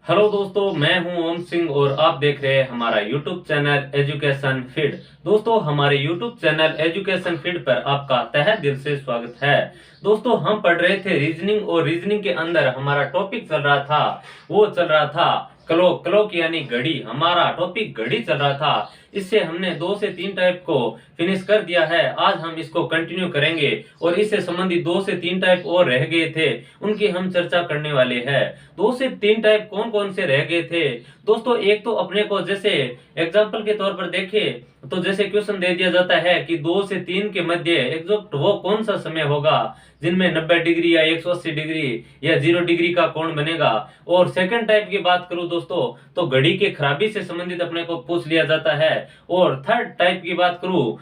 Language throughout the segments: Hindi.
हेलो दोस्तों, मैं हूं ओम सिंह और आप देख रहे हैं हमारा यूट्यूब चैनल एजुकेशन फीड। दोस्तों, हमारे यूट्यूब चैनल एजुकेशन फीड पर आपका तहे दिल से स्वागत है। दोस्तों, हम पढ़ रहे थे रीजनिंग और रीजनिंग के अंदर हमारा टॉपिक चल रहा था, वो चल रहा था क्लॉक। क्लॉक यानी घड़ी, हमारा टॉपिक घड़ी चल रहा था। इससे हमने 2 से 3 टाइप को फिनिश कर दिया है। आज हम इसको कंटिन्यू करेंगे और इससे संबंधित 2 से 3 टाइप और रह गए थे, उनकी हम चर्चा करने वाले हैं। 2 से 3 टाइप कौन कौन से रह गए थे दोस्तों? एक तो अपने को जैसे एग्जाम्पल के तौर पर देखें तो जैसे क्वेश्चन दे दिया जाता है कि 2 से 3 के मध्य एग्जैक्ट वो कौन सा समय होगा जिनमें 90 डिग्री या 180 डिग्री या 0 डिग्री का कोण बनेगा। और सेकंड टाइप की बात करूं दोस्तों तो घड़ी के खराबी से संबंधित अपने को पूछ लिया जाता है। और थर्ड टाइप की बात करूं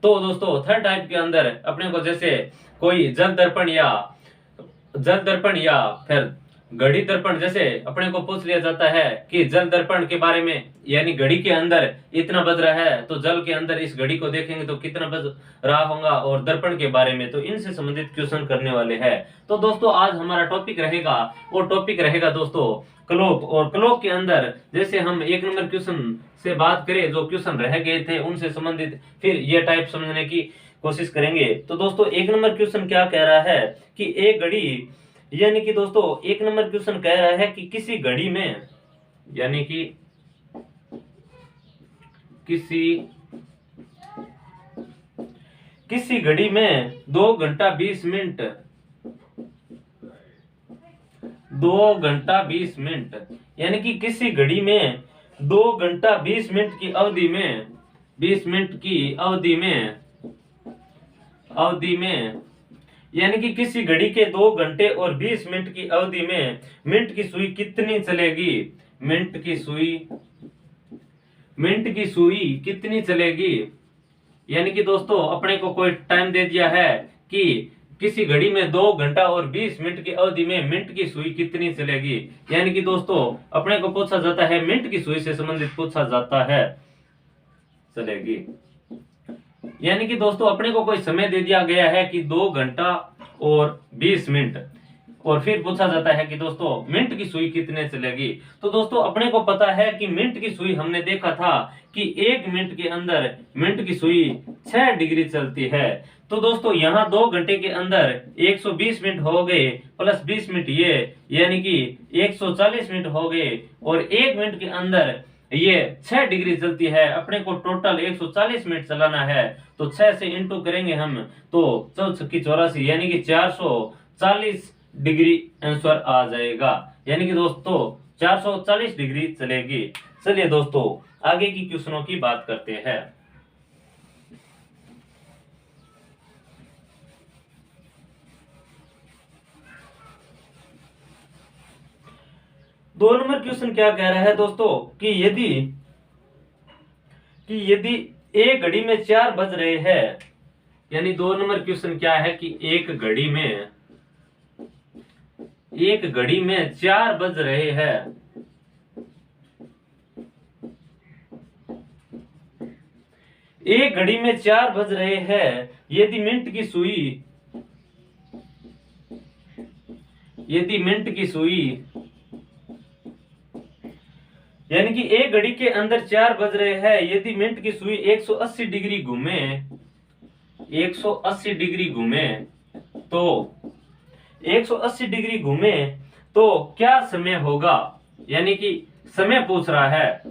तो दोस्तों थर्ड टाइप के अंदर अपने को जैसे कोई जल दर्पण या फिर घड़ी दर्पण जैसे अपने को पूछ लिया जाता है कि जल दर्पण के बारे में, यानी घड़ी के अंदर इतना बज रहा है तो जल के अंदर इस घड़ी को देखेंगे तो कितना बज रहा होगा, और दर्पण के बारे में, तो इनसे संबंधित क्वेश्चन करने वाले हैं। तो दोस्तों आज हमारा टॉपिक रहेगा, वो टॉपिक रहेगा दोस्तों क्लॉक। और क्लॉक के अंदर जैसे हम 1 नंबर क्वेश्चन से बात करें, जो क्वेश्चन रह गए थे उनसे संबंधित फिर ये टाइप समझने की कोशिश करेंगे। तो दोस्तों 1 नंबर क्वेश्चन क्या कह रहा है कि एक घड़ी, यानी कि दोस्तों 1 नंबर क्वेश्चन कह रहा है कि किसी घड़ी में, यानी कि किसी घड़ी में 2 घंटा 20 मिनट 2 घंटा 20 मिनट, यानी कि किसी घड़ी में 2 घंटा 20 मिनट की अवधि में 20 मिनट की अवधि में यानी कि किसी घड़ी के 2 घंटे और 20 मिनट की अवधि में मिनट की सुई कितनी चलेगी। मिनट की सुई कितनी चलेगी, यानी कि दोस्तों अपने को कोई टाइम दे दिया है कि किसी घड़ी में 2 घंटा और 20 मिनट की अवधि में मिनट की सुई कितनी चलेगी। यानी कि दोस्तों अपने को पूछा जाता है, मिनट की सुई से संबंधित पूछा जाता है चलेगी। यानी कि दोस्तों अपने को कोई समय दे दिया गया है कि 2 घंटा और 20 मिनट, और फिर पूछा जाता है कि दोस्तों मिनट की सुई कितने चलेगी। तो दोस्तों अपने को पता है कि मिनट की सुई हमने देखा था कि 1 मिनट के अंदर मिनट की सुई 6 डिग्री चलती है। तो दोस्तों यहाँ 2 घंटे के अंदर 120 मिनट हो गए प्लस 20 मिनट ये, यानी कि 140 मिनट हो गए, और 1 मिनट के अंदर ये 6 डिग्री चलती है। अपने को टोटल 140 मिनट चलाना है, तो 6 से इंटू करेंगे हम तो 4×84 यानी कि 440 डिग्री आंसर आ जाएगा। यानी कि दोस्तों 440 डिग्री चलेगी। चलिए दोस्तों आगे की क्वेश्चनों की बात करते हैं। दो नंबर क्वेश्चन क्या कह रहा है दोस्तों कि यदि एक घड़ी में 4 बज रहे हैं, यानी 2 नंबर क्वेश्चन क्या है कि एक घड़ी में 4 बज रहे हैं, एक घड़ी में 4 बज रहे हैं, यदि मिनट की सुई यानी कि एक घड़ी के अंदर 4 बज रहे हैं, यदि मिनट की सुई 180 डिग्री घूमे 180 डिग्री घूमे तो 180 डिग्री घूमे तो क्या समय होगा, यानी कि समय पूछ रहा है।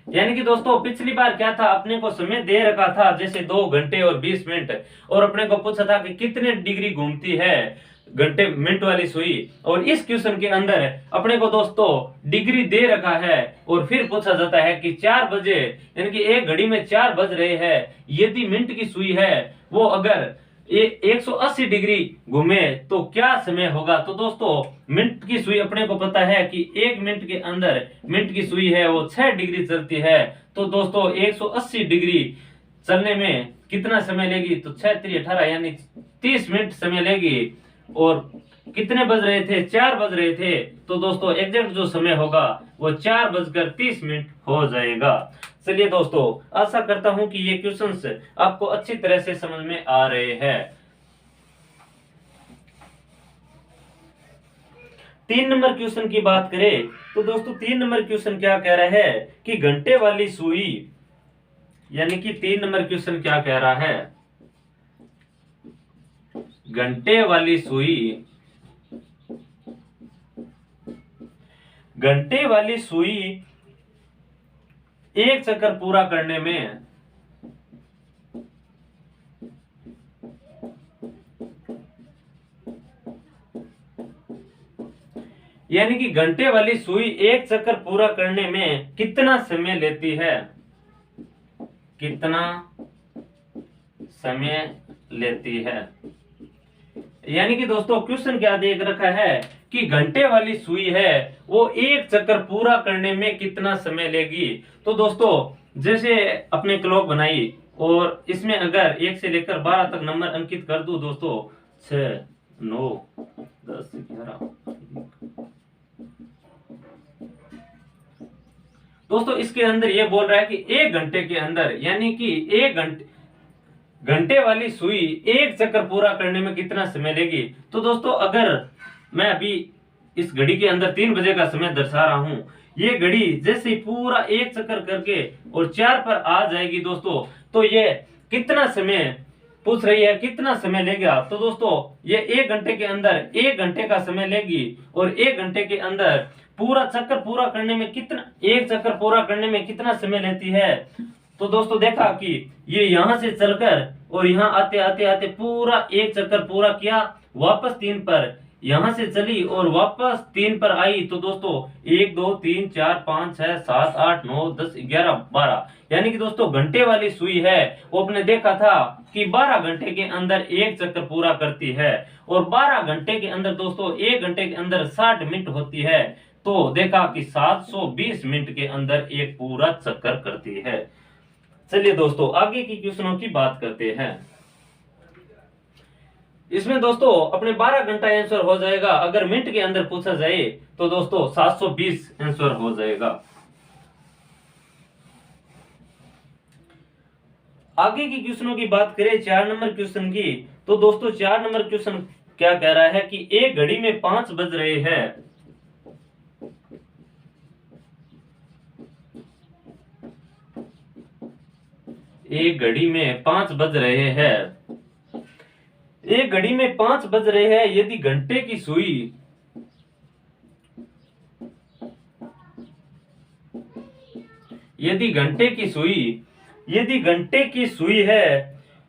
यानी कि दोस्तों पिछली बार क्या था, अपने को समय दे रखा था जैसे 2 घंटे और 20 मिनट, और अपने को पूछा था कि कितने डिग्री घूमती है घंटे मिनट वाली सुई। और इस क्वेश्चन के अंदर अपने को दोस्तों डिग्री दे रखा है, और फिर पूछा जाता है कि 4 बजे, यानी कि एक घड़ी में 4 बज रहे हैं, यदि मिनट की सुई है वो अगर 180 डिग्री घूमे तो क्या समय होगा। तो दोस्तों मिनट की सुई अपने को पता है कि 1 मिनट के अंदर मिनट की सुई है वो 6 डिग्री चलती है। तो दोस्तों 180 डिग्री चलने में कितना समय लेगी, तो 6 3 18 यानी 30 मिनट समय लेगी। और कितने बज रहे थे, 4 बज रहे थे, तो दोस्तों एग्जैक्ट जो समय होगा वो 4:30 हो जाएगा। चलिए दोस्तों आशा करता हूं कि ये क्वेश्चंस आपको अच्छी तरह से समझ में आ रहे हैं। 3 नंबर क्वेश्चन की बात करें तो दोस्तों 3 नंबर क्वेश्चन क्या कह रहा है कि घंटे वाली सुई, यानी कि 3 नंबर क्वेश्चन क्या कह रहा है, घंटे वाली सुई, घंटे वाली सुई एक चक्कर पूरा करने में यानी कि घंटे वाली सुई एक चक्कर पूरा करने में कितना समय लेती है, कितना समय लेती है। यानी कि दोस्तों क्वेश्चन क्या देख रखा है कि घंटे वाली सुई है वो एक चक्कर पूरा करने में कितना समय लेगी। तो दोस्तों जैसे अपने क्लॉक बनाई और इसमें अगर 1 से लेकर 12 तक नंबर अंकित कर दूं दोस्तों, 6, 9, 10, 11, दोस्तों इसके अंदर ये बोल रहा है कि 1 घंटे के अंदर, यानी कि 1 घंटे वाली सुई एक चक्कर पूरा करने में कितना समय लेगी। तो दोस्तों अगर मैं अभी इस घड़ी के अंदर 3 बजे का समय दर्शा रहा हूं, ये घड़ी जैसे ही पूरा एक चक्कर करके और 4 पर आ जाएगी दोस्तों, तो ये कितना समय पूछ रही है, कितना समय लेगा। तो दोस्तों ये 1 घंटे के अंदर 1 घंटे का समय लेगी और 1 घंटे के अंदर पूरा चक्कर पूरा करने में कितना, एक चक्कर पूरा करने में कितना समय लेती है। तो दोस्तों देखा कि ये यहां से चलकर और यहां आते आते आते पूरा एक चक्कर पूरा किया, वापस 3 पर यहां से चली और वापस 3 पर आई। तो दोस्तों 1 2 3 4 5 6 7 8 9 10 11 12, यानी कि दोस्तों घंटे वाली सुई है वो अपने देखा था कि 12 घंटे के अंदर एक चक्कर पूरा करती है और 12 घंटे के अंदर दोस्तों 1 घंटे के अंदर 60 मिनट होती है। तो देखा कि 720 मिनट के अंदर एक पूरा चक्कर करती है। चलिए दोस्तों आगे की क्वेश्चनों की बात करते हैं। इसमें दोस्तों अपने 12 घंटा आंसर हो जाएगा, अगर मिनट के अंदर पूछा जाए तो दोस्तों 720 आंसर हो जाएगा। आगे की क्वेश्चनों की बात करें 4 नंबर क्वेश्चन की, तो दोस्तों 4 नंबर क्वेश्चन क्या कह रहा है कि एक घड़ी में 5 बज रहे हैं, एक घड़ी में 5 बज रहे हैं, एक घड़ी में 5 बज रहे हैं, यदि घंटे की सुई, यदि घंटे की सुई, यदि घंटे की सुई है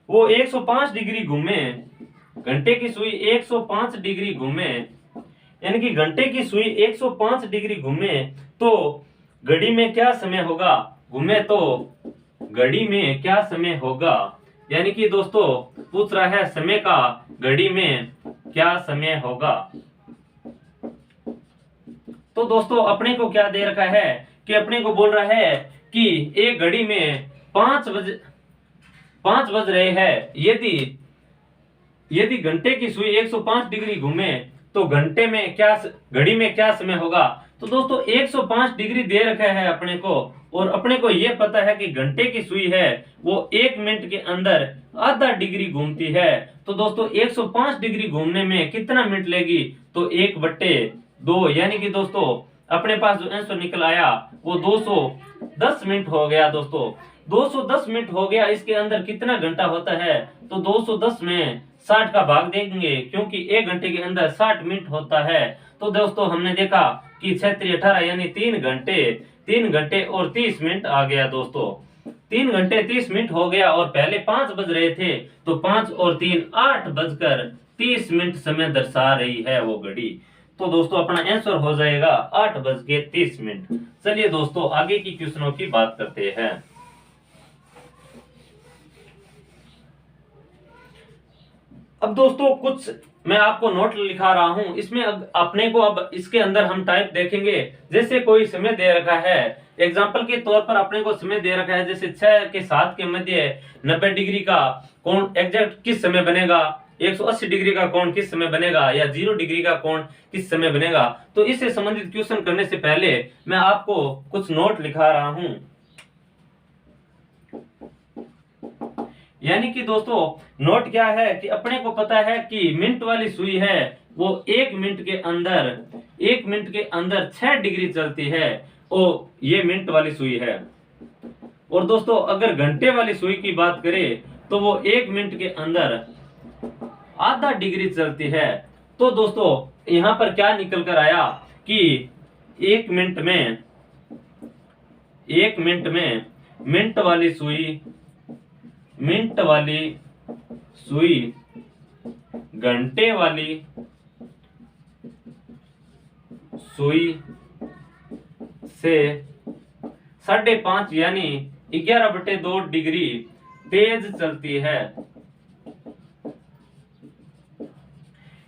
वो 105 डिग्री घूमे, घंटे की सुई 105 डिग्री घूमे, यानी कि घंटे की सुई 105 डिग्री घूमे तो घड़ी में क्या समय होगा, घूमे तो घड़ी में क्या समय होगा। यानी कि दोस्तों पूछ रहा है समय का, घड़ी में क्या समय होगा। तो दोस्तों अपने को क्या दे रखा है कि अपने को बोल रहा है कि एक घड़ी में 5 बज रहे हैं, यदि घंटे की सुई 105 डिग्री घूमे तो घंटे में क्या, घड़ी में क्या समय होगा। तो दोस्तों 105 डिग्री दे रखा है अपने को और अपने को यह पता है कि घंटे की सुई है वो 1 मिनट के अंदर आधा डिग्री घूमती है। तो दोस्तों 105 डिग्री घूमने में कितना मिनट लेगी, तो 1/2, यानी कि दोस्तों अपने पास जो आंसर निकल आया वो 210 मिनट हो गया। दोस्तों 210 मिनट हो गया, इसके अंदर कितना घंटा होता है, तो 210 में 60 का भाग देंगे क्योंकि 1 घंटे के अंदर 60 मिनट होता है। तो दोस्तों हमने देखा कि 6×3 = 18 यानी 3 घंटे और 30 मिनट आ गया। दोस्तों 3 घंटे 30 मिनट हो गया और पहले 5 बज रहे थे तो 5 और 3 8:30 समय दर्शा रही है वो घड़ी। तो दोस्तों अपना आंसर हो जाएगा 8:30। चलिए दोस्तों आगे की क्वेश्चनों की बात करते हैं। अब दोस्तों कुछ मैं आपको नोट लिखा रहा हूं, इसमें अपने को अब इसके अंदर हम टाइप देखेंगे। जैसे कोई समय दे रखा है, एग्जाम्पल के तौर पर अपने को समय दे रखा है जैसे 6 के 7 के मध्य 90 डिग्री का कोण एग्जैक्ट किस समय बनेगा, 180 डिग्री का कोण किस समय बनेगा, या 0 डिग्री का कोण किस समय बनेगा। तो इससे संबंधित क्वेश्चन करने से पहले मैं आपको कुछ नोट लिखा रहा हूं। यानी कि दोस्तों नोट क्या है कि अपने को पता है कि मिनट वाली सुई है वो 1 मिनट के अंदर 1 मिनट के अंदर 6 डिग्री चलती है, और ये मिनट वाली सुई है। और दोस्तों अगर घंटे वाली सुई की बात करें तो वो 1 मिनट के अंदर आधा डिग्री चलती है। तो दोस्तों यहां पर क्या निकल कर आया कि 1 मिनट में 1 मिनट में मिनट वाली सुई घंटे वाली सुई से 5.5 यानी 11/2 डिग्री तेज चलती है।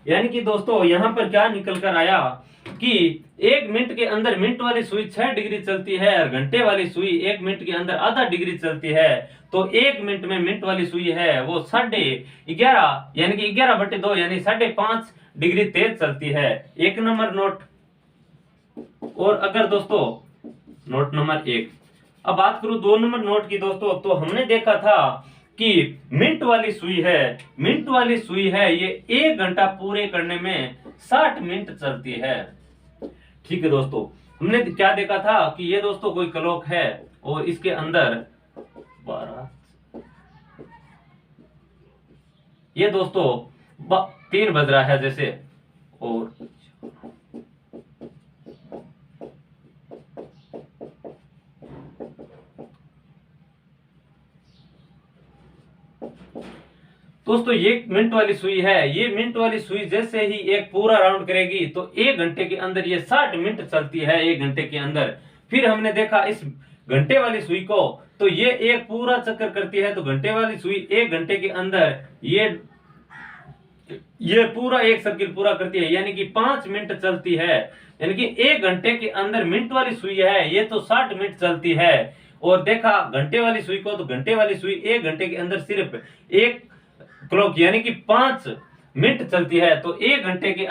यानी कि दोस्तों यहां पर क्या निकल कर आया कि 1 मिनट के अंदर मिनट वाली सुई 6 डिग्री चलती है और घंटे वाली सुई 1 मिनट के अंदर आधा डिग्री चलती है। तो 1 मिनट में मिनट वाली सुई है वो 11.5 यानी कि 11/2 यानी 5.5 डिग्री तेज चलती है। 1 नंबर नोट। और अगर दोस्तों नोट नंबर 1 अब बात करूं 2 नंबर नोट की दोस्तों, तो हमने देखा था कि मिनट वाली सुई है ये 1 घंटा पूरे करने में 60 मिनट चलती है। ठीक है दोस्तों, हमने क्या देखा था कि ये दोस्तों कोई क्लॉक है और इसके अंदर 12 ये दोस्तों 3 बज रहा है जैसे, और दोस्तों ये मिनट वाली सुई है। ये मिनट वाली सुई जैसे ही एक पूरा राउंड करेगी तो 1 घंटे के अंदर ये 60 मिनट चलती है 1 घंटे के अंदर। फिर हमने देखा इस घंटे वाली सुई को, तो ये एक पूरा चक्कर करती है, तो घंटे वाली सुई 1 घंटे के अंदर ये पूरा एक सर्किल पूरा करती है, यानी कि 5 मिनट चलती है। यानी कि 1 घंटे के अंदर मिनट वाली सुई है ये तो 60 मिनट चलती है। और देखा घंटे वाली सुई को, तो घंटे वाली सुई 1 घंटे के अंदर सिर्फ एक क्लॉक यानी कि 5 मिनट चलती है। तो 1 घंटे के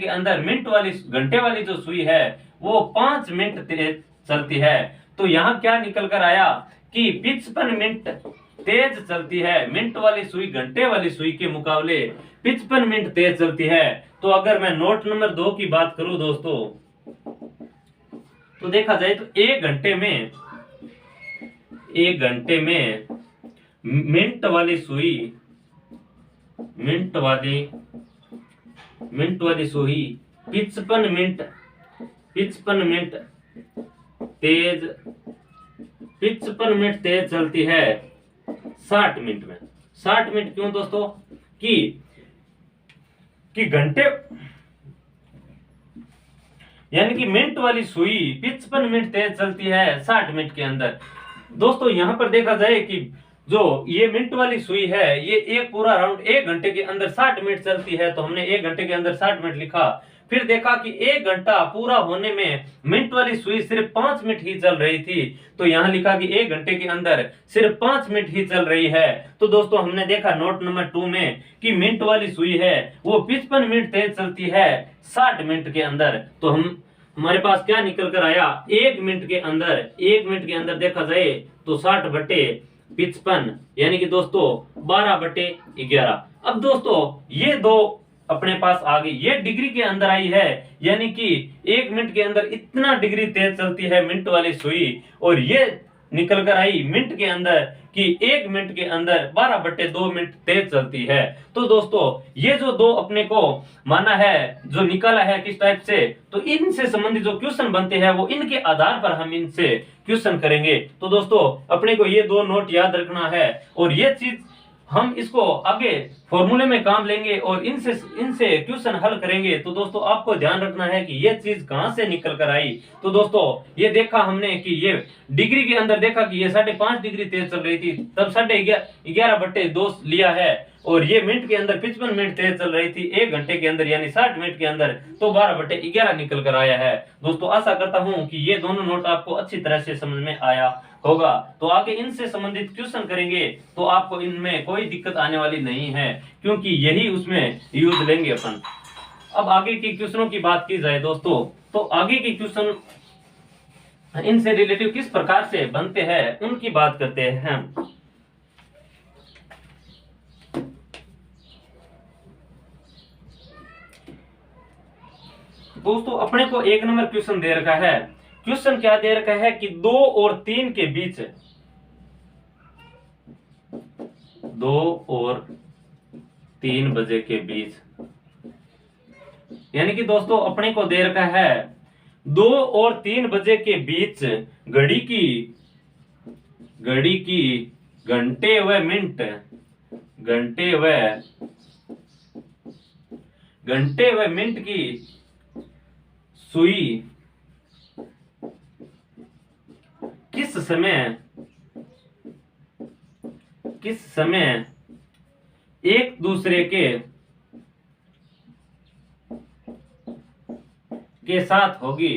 अंदर मिनट वाली घंटे वाली जो सुई है वो 5 मिनट तेज चलती है। तो यहाँ क्या निकल कर आया कि 55 मिनट तेज चलती है। मिनट वाली सुई घंटे वाली सुई के मुकाबले 55 मिनट तेज चलती है। तो अगर मैं नोट नंबर 2 की बात करूं दोस्तों, तो देखा जाए तो 1 घंटे में मिनट वाली सुई 55 मिनट तेज चलती है 60 मिनट में। 60 मिनट क्यों दोस्तों कि घंटे यानी कि मिनट वाली सुई 55 मिनट तेज चलती है 60 मिनट के अंदर। दोस्तों यहां पर देखा जाए कि जो ये मिनट वाली सुई है ये एक पूरा राउंड 1 घंटे के अंदर 60 मिनट चलती है, तो हमने 1 घंटे के अंदर 60 मिनट लिखा। फिर देखा कि 1 घंटा पूरा होने में मिनट वाली सुई सिर्फ 5 मिनट ही चल रही थी, तो यहां लिखा कि 1 घंटे के अंदर सिर्फ 5 मिनट ही चल रही है। तो दोस्तों हमने देखा नोट नंबर 2 में कि मिनट वाली सुई है वो 55 मिनट तेज चलती है 60 मिनट के अंदर। तो हमारे पास क्या निकल कर आया 1 मिनट के अंदर देखा जाए तो 60/55 यानी कि दोस्तों 12/11। अब दोस्तों ये दो अपने पास आ गई, ये डिग्री के अंदर आई है, यानी कि 1 मिनट के अंदर इतना डिग्री तेज चलती है मिनट वाली सुई, और ये निकल कर आई मिनट के अंदर कि 1 मिनट के अंदर 12/2 मिनट तेज चलती है। तो दोस्तों ये जो दो अपने को माना है, जो निकाला है किस टाइप से, तो इनसे संबंधित जो क्वेश्चन बनते हैं वो इनके आधार पर हम इनसे क्वेश्चन करेंगे। तो दोस्तों अपने को ये 2 नोट याद रखना है, और ये चीज हम इसको आगे फॉर्मूले में काम लेंगे और इनसे क्वेश्चन हल करेंगे। तो दोस्तों आपको ध्यान रखना है कि ये चीज कहां से निकल कर आई। तो दोस्तों ये देखा हमने कि ये डिग्री के अंदर देखा कि ये 5.5 डिग्री तेज चल रही थी, तब 11/2 लिया है, और ये मिनट के अंदर 55 मिनट तेज चल रही थी 1 घंटे के अंदर यानी 60 मिनट के अंदर, तो 12/11 निकल कर आया है। दोस्तों आशा करता हूं कि ये दोनों नोट आपको अच्छी तरह से समझ में आया होगा। तो आगे इनसे संबंधित क्वेश्चन करेंगे तो आपको इनमें कोई दिक्कत आने वाली नहीं है, क्योंकि यही उसमें यूज लेंगे अपन। अब आगे के क्वेश्चनों की बात की जाए दोस्तों, तो आगे के क्वेश्चन इनसे रिलेटिव किस प्रकार से बनते हैं उनकी बात करते हैं हम। दोस्तों अपने को एक नंबर क्वेश्चन दे रखा है। क्वेश्चन क्या दे रखा है कि 2 और 3 के बीच, 2 और 3 बजे के बीच, यानी कि दोस्तों अपने को दे रखा है 2 और 3 बजे के बीच घड़ी की घंटे व मिनट, घंटे व मिनट की सुई किस समय एक दूसरे के साथ होगी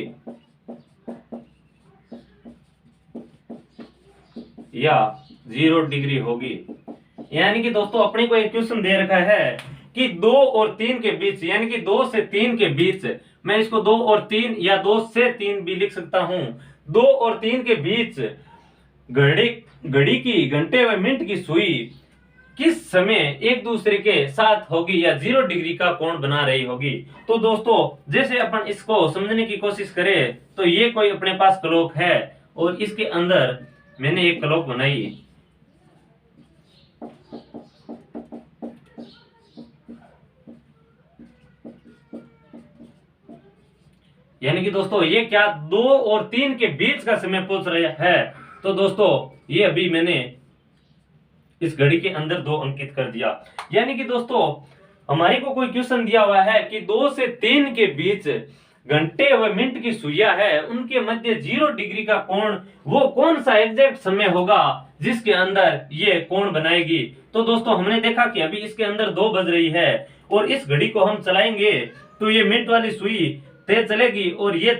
या 0 डिग्री होगी। यानी कि दोस्तों अपने को एक क्वेश्चन दे रखा है कि 2 और 3 के बीच, यानी कि 2 से 3 के बीच, मैं इसको 2 और 3 या 2 से 3 भी लिख सकता हूं। 2 और 3 के बीच घड़ी की घंटे व मिनट की सुई किस समय एक दूसरे के साथ होगी या 0 डिग्री का कोण बना रही होगी। तो दोस्तों जैसे अपन इसको समझने की कोशिश करें तो ये कोई अपने पास क्लॉक है और इसके अंदर मैंने एक क्लॉक बनाई, यानी कि दोस्तों ये क्या 2 और 3 के बीच का समय पूछ रहा है। तो दोस्तों ये अभी मैंने इस घड़ी के अंदर 2 अंकित कर दिया। यानी कि दोस्तों हमारे को कोई क्वेश्चन दिया हुआ है कि 2 से 3 के बीच घंटे व मिनट की सुइयां है, उनके मध्य 0 डिग्री का कोण, वो कौन सा एग्जैक्ट समय होगा जिसके अंदर ये कोण बनाएगी। तो दोस्तों हमने देखा कि अभी इसके अंदर 2 बज रही है और इस घड़ी को हम चलाएंगे तो ये मिनट वाली सुई तेज चलेगी और ये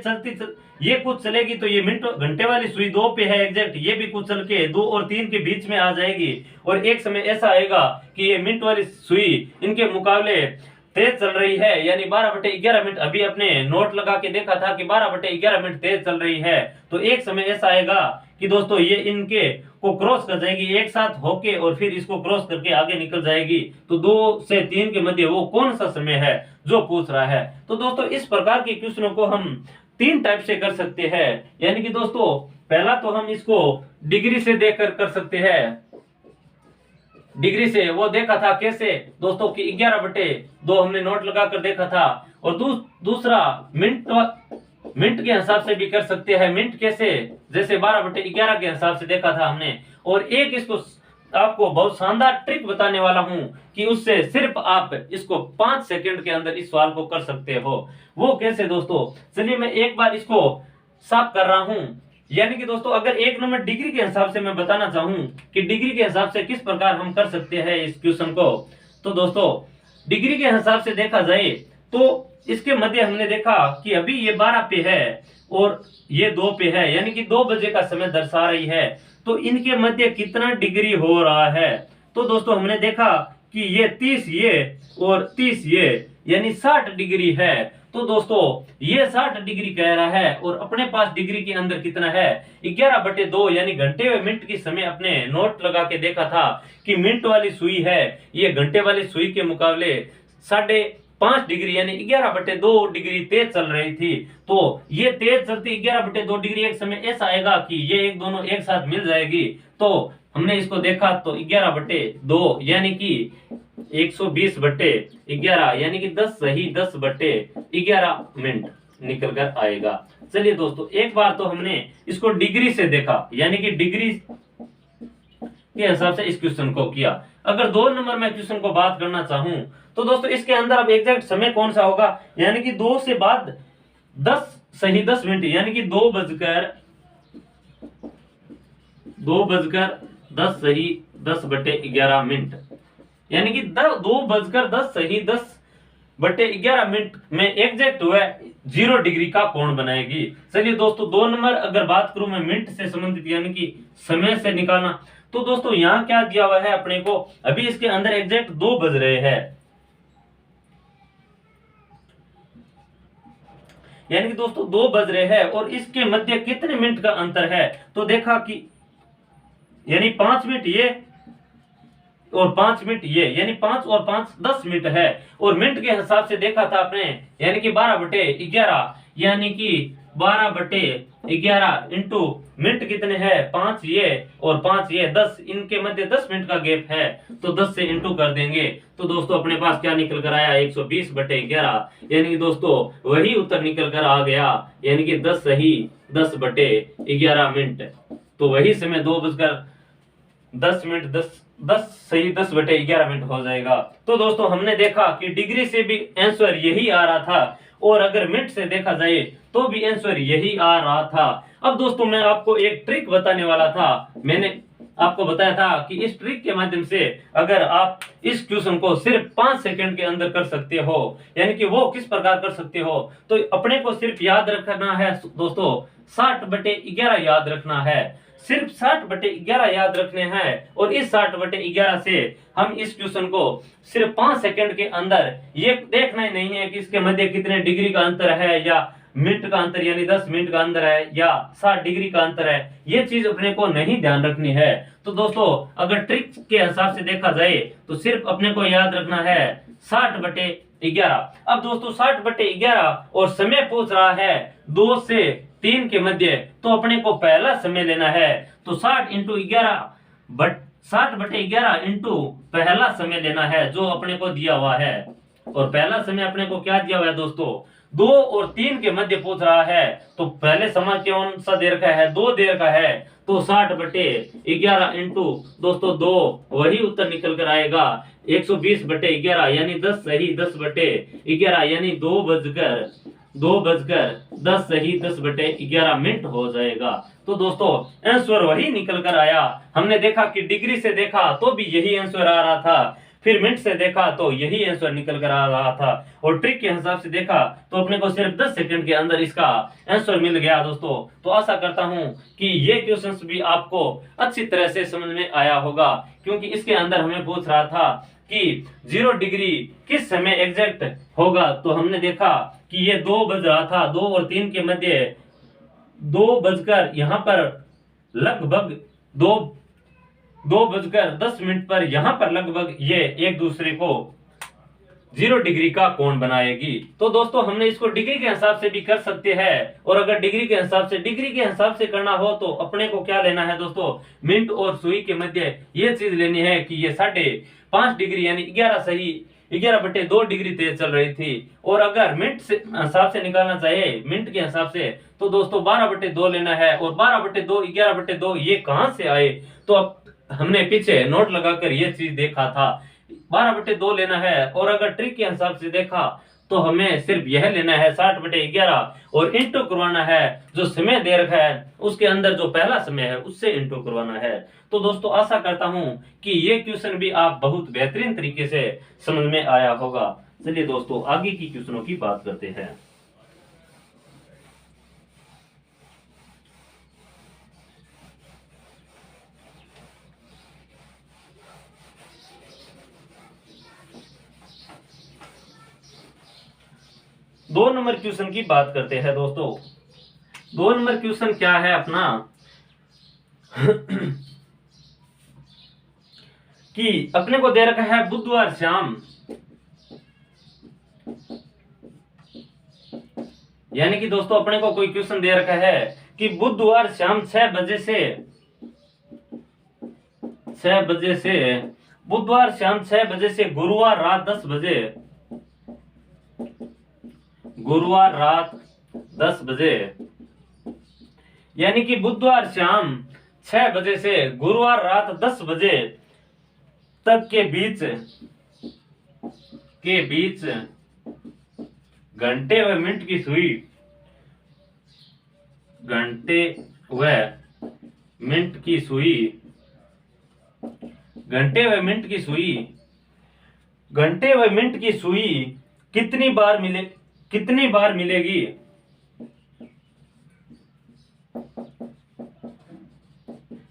कुछ चलेगी तो ये मिनट घंटे वाली सुई 2 पे है एग्जैक्ट, ये भी कुछ चल के 2 और 3 के बीच में आ जाएगी। और एक समय ऐसा आएगा कि ये मिनट वाली सुई इनके मुकाबले तेज चल रही है, यानी 12/11 मिनट। अभी अपने नोट लगा के देखा था कि 12/11 मिनट तेज चल रही है। तो एक समय ऐसा आएगा कि दोस्तों ये इनके को क्रॉस कर जाएगी एक साथ होके और फिर इसको क्रॉस करके आगे निकल जाएगी। तो 2 से 3 के मध्य वो कौन सा समय है जो पूछ रहा है। तो दोस्तों इस प्रकार के क्वेश्चनों को हम 3 टाइप से कर सकते हैं। यानी कि दोस्तों पहला तो हम इसको डिग्री से देखकर कर सकते हैं। डिग्री से वो देखा था कैसे दोस्तों कि 11/2 हमने नोट लगाकर देखा था। और दूसरा मिनट के हिसाब से भी कर सकते हैं। मिनट कैसे, जैसे 12/11 के हिसाब से देखा था हमने। और एक इसको आपको बहुत शानदार ट्रिक बताने वाला हूं कि उससे सिर्फ आप इसको 5 सेकंड के अंदर इस सवाल को कर सकते हो। वो कैसे दोस्तों, चलिए मैं एक बार इसको साफ कर रहा हूं। यानी कि दोस्तों अगर 1 नंबर डिग्री के हिसाब से मैं बताना चाहूं कि डिग्री के हिसाब से किस प्रकार हम कर सकते हैं इस क्वेश्चन को, तो दोस्तों डिग्री के हिसाब से देखा जाए तो इसके मध्य हमने देखा कि अभी ये 12 पे है और ये 2 पे है, यानी कि 2 बजे का समय दर्शा रही है। तो इनके मध्य कितना डिग्री हो रहा है। तो दोस्तों हमने देखा कि ये 30 ये और 30 ये, यानी 60 डिग्री है। तो दोस्तों ये 60 डिग्री कह रहा है और अपने पास डिग्री के अंदर कितना है 11/2, यानी घंटे व मिनट की समय अपने नोट लगा के देखा था कि मिनट वाली सुई है ये घंटे वाली सुई के मुकाबले 5.5 डिग्री यानी 11/2 डिग्री तेज चल रही थी। तो ये तेज चलती 11/2 डिग्री एक समय ऐसा आएगा कि ये एक दोनों एक साथ मिल जाएगी। तो हमने इसको देखा तो 11/2 यानी कि 120/11 यानी कि 10 सही 10/11 मिनट निकल कर आएगा। चलिए दोस्तों एक बार तो हमने इसको डिग्री से देखा, यानी कि डिग्री के हिसाब से इस क्वेश्चन को किया। अगर 2 नंबर में क्वेश्चन को बात करना चाहूं तो दोस्तों इसके अंदर अब एग्जैक्ट समय कौन सा होगा, यानी कि 2 से बाद 10 सही 10 मिनट यानी कि 2:10 सही 10/11 मिनट, यानी कि 2:10 सही 10/11 मिनट में एग्जैक्ट हुआ 0 डिग्री का कोण बनाएगी। चलिए दोस्तों 2 नंबर अगर बात करूं मैं मिनट से संबंधित यानी कि समय से निकालना, तो दोस्तों यहां क्या दिया हुआ है अपने को, अभी इसके अंदर एग्जैक्ट 2 बज रहे हैं, यानी कि दोस्तों 2 बज रहे हैं और इसके मध्य कितने मिनट का अंतर है। तो देखा कि यानी 5 मिनट ये और 5 मिनट ये, यानी 5 और 5 10 मिनट है। और मिनट के हिसाब से देखा था आपने, यानी कि 12/11, यानी कि 12/11 इंटू मिनट कितने हैं 5 ये और 5 ये 10, इनके मध्य 10 मिनट का गैप है, तो 10 से इंटू कर देंगे। तो दोस्तों अपने पास क्या निकल कर आया 120/11, यानी कि दोस्तों वही उत्तर निकल कर आ गया, यानी कि 10 सही 10/11 मिनट। तो वही समय 2:10 10 सही 10/11 मिनट हो जाएगा। तो दोस्तों हमने देखा कि डिग्री से भी आंसर यही आ रहा था, और अगर मिनट से देखा जाए तो भी आंसर यही आ रहा था। अब दोस्तों मैं आपको एक ट्रिक बताने वाला था। मैंने आपको बताया था कि इस ट्रिक के माध्यम से अगर आप इस क्वेश्चन को सिर्फ 5 सेकंड के अंदर कर सकते हो, यानी कि वो किस प्रकार कर सकते हो, तो अपने को सिर्फ याद रखना है दोस्तों 60/11 याद रखना है, सिर्फ 60/11 याद रखने हैं। और इस 60/11 से हम इस क्वेश्चन को सिर्फ 5 सेकंड के अंदर, ये देखना ही नहीं है कि इसके मध्य कितने डिग्री का अंतर है या मिनट का अंतर यानी 10 मिनट का अंतर है या 60 डिग्री का अंतर है, ये चीज अपने को नहीं ध्यान रखनी है। तो दोस्तों अगर ट्रिक के हिसाब से देखा जाए तो सिर्फ अपने को याद रखना है 60/11। अब दोस्तों 60/11 और समय पूछ रहा है 2 से 3 के मध्य, तो अपने को पहला समय लेना है। तो 60/11 इंटू पहला समय लेना है जो अपने को दिया हुआ है। और पहला समय अपने को क्या दिया हुआ है दोस्तों 2 और 3 के मध्य पूछ रहा है, तो पहले समय कौन सा देर का है 2 देर का है, तो 60/11 इंटू दोस्तों 2, वही उत्तर निकल कर आएगा 120/11, यानी 10 सही 10/11, यानी 2:10 सही 10/11 मिनट हो जाएगा। तो दोस्तों आंसर वही निकल कर आया। हमने देखा कि डिग्री से देखा तो भी यही आंसर आ रहा था, फिर मिनट से देखा तो यही आंसर निकल कर आ रहा था, और ट्रिक के हिसाब से देखा तो अपने को सिर्फ 10 सेकंड के अंदर इसका आंसर मिल गया दोस्तों। तो आशा करता हूं कि ये क्वेश्चंस भी आपको अच्छी तरह से समझ में आया होगा, क्योंकि इसके अंदर हमें पूछ रहा था कि 0 डिग्री किस समय एग्जैक्ट होगा। तो हमने देखा कि ये 2 बज रहा था, 2 और 3 के मध्य 2 बजकर यहाँ पर लगभग 2:10 पर यहाँ पर लगभग ये एक दूसरे को 0 डिग्री का कोण बनाएगी। तो दोस्तों हमने इसको डिग्री के हिसाब से भी कर सकते हैं, और अगर डिग्री के हिसाब से करना हो तो अपने को क्या लेना है दोस्तों मिनट और सुई के मध्य ये चीज लेनी है कि ये 5.5 डिग्री यानी 11 सही 11/2 डिग्री तेज चल रही थी। और अगर मिनट से हिसाब से निकालना चाहिए मिनट के हिसाब से, तो दोस्तों 12/2 लेना है। और 12/2 11/2 ये कहां से आए, तो अब हमने पीछे नोट लगाकर ये चीज देखा था 12/2 लेना है। और अगर ट्रिक के हिसाब से देखा तो हमें सिर्फ यह लेना है 60/11 और इंटू करवाना है जो समय दे रखा है उसके अंदर जो पहला समय है उससे इंटू करवाना है। तो दोस्तों आशा करता हूं कि ये क्वेश्चन भी आप बहुत बेहतरीन तरीके से समझ में आया होगा। चलिए दोस्तों आगे की क्वेश्चनों की बात करते हैं। दो नंबर क्वेश्चन की बात करते हैं दोस्तों। 2 नंबर क्वेश्चन क्या है अपना कि अपने को दे रखा है बुधवार शाम, यानी कि दोस्तों अपने को कोई क्वेश्चन दे रखा है कि बुधवार शाम 6 बजे से बुधवार शाम 6 बजे से गुरुवार रात 10 बजे, यानी कि बुधवार शाम 6 बजे से गुरुवार रात 10 बजे तक के बीच घंटे व मिनट की सुई, घंटे व मिनट की सुई कितनी बार मिलेगी।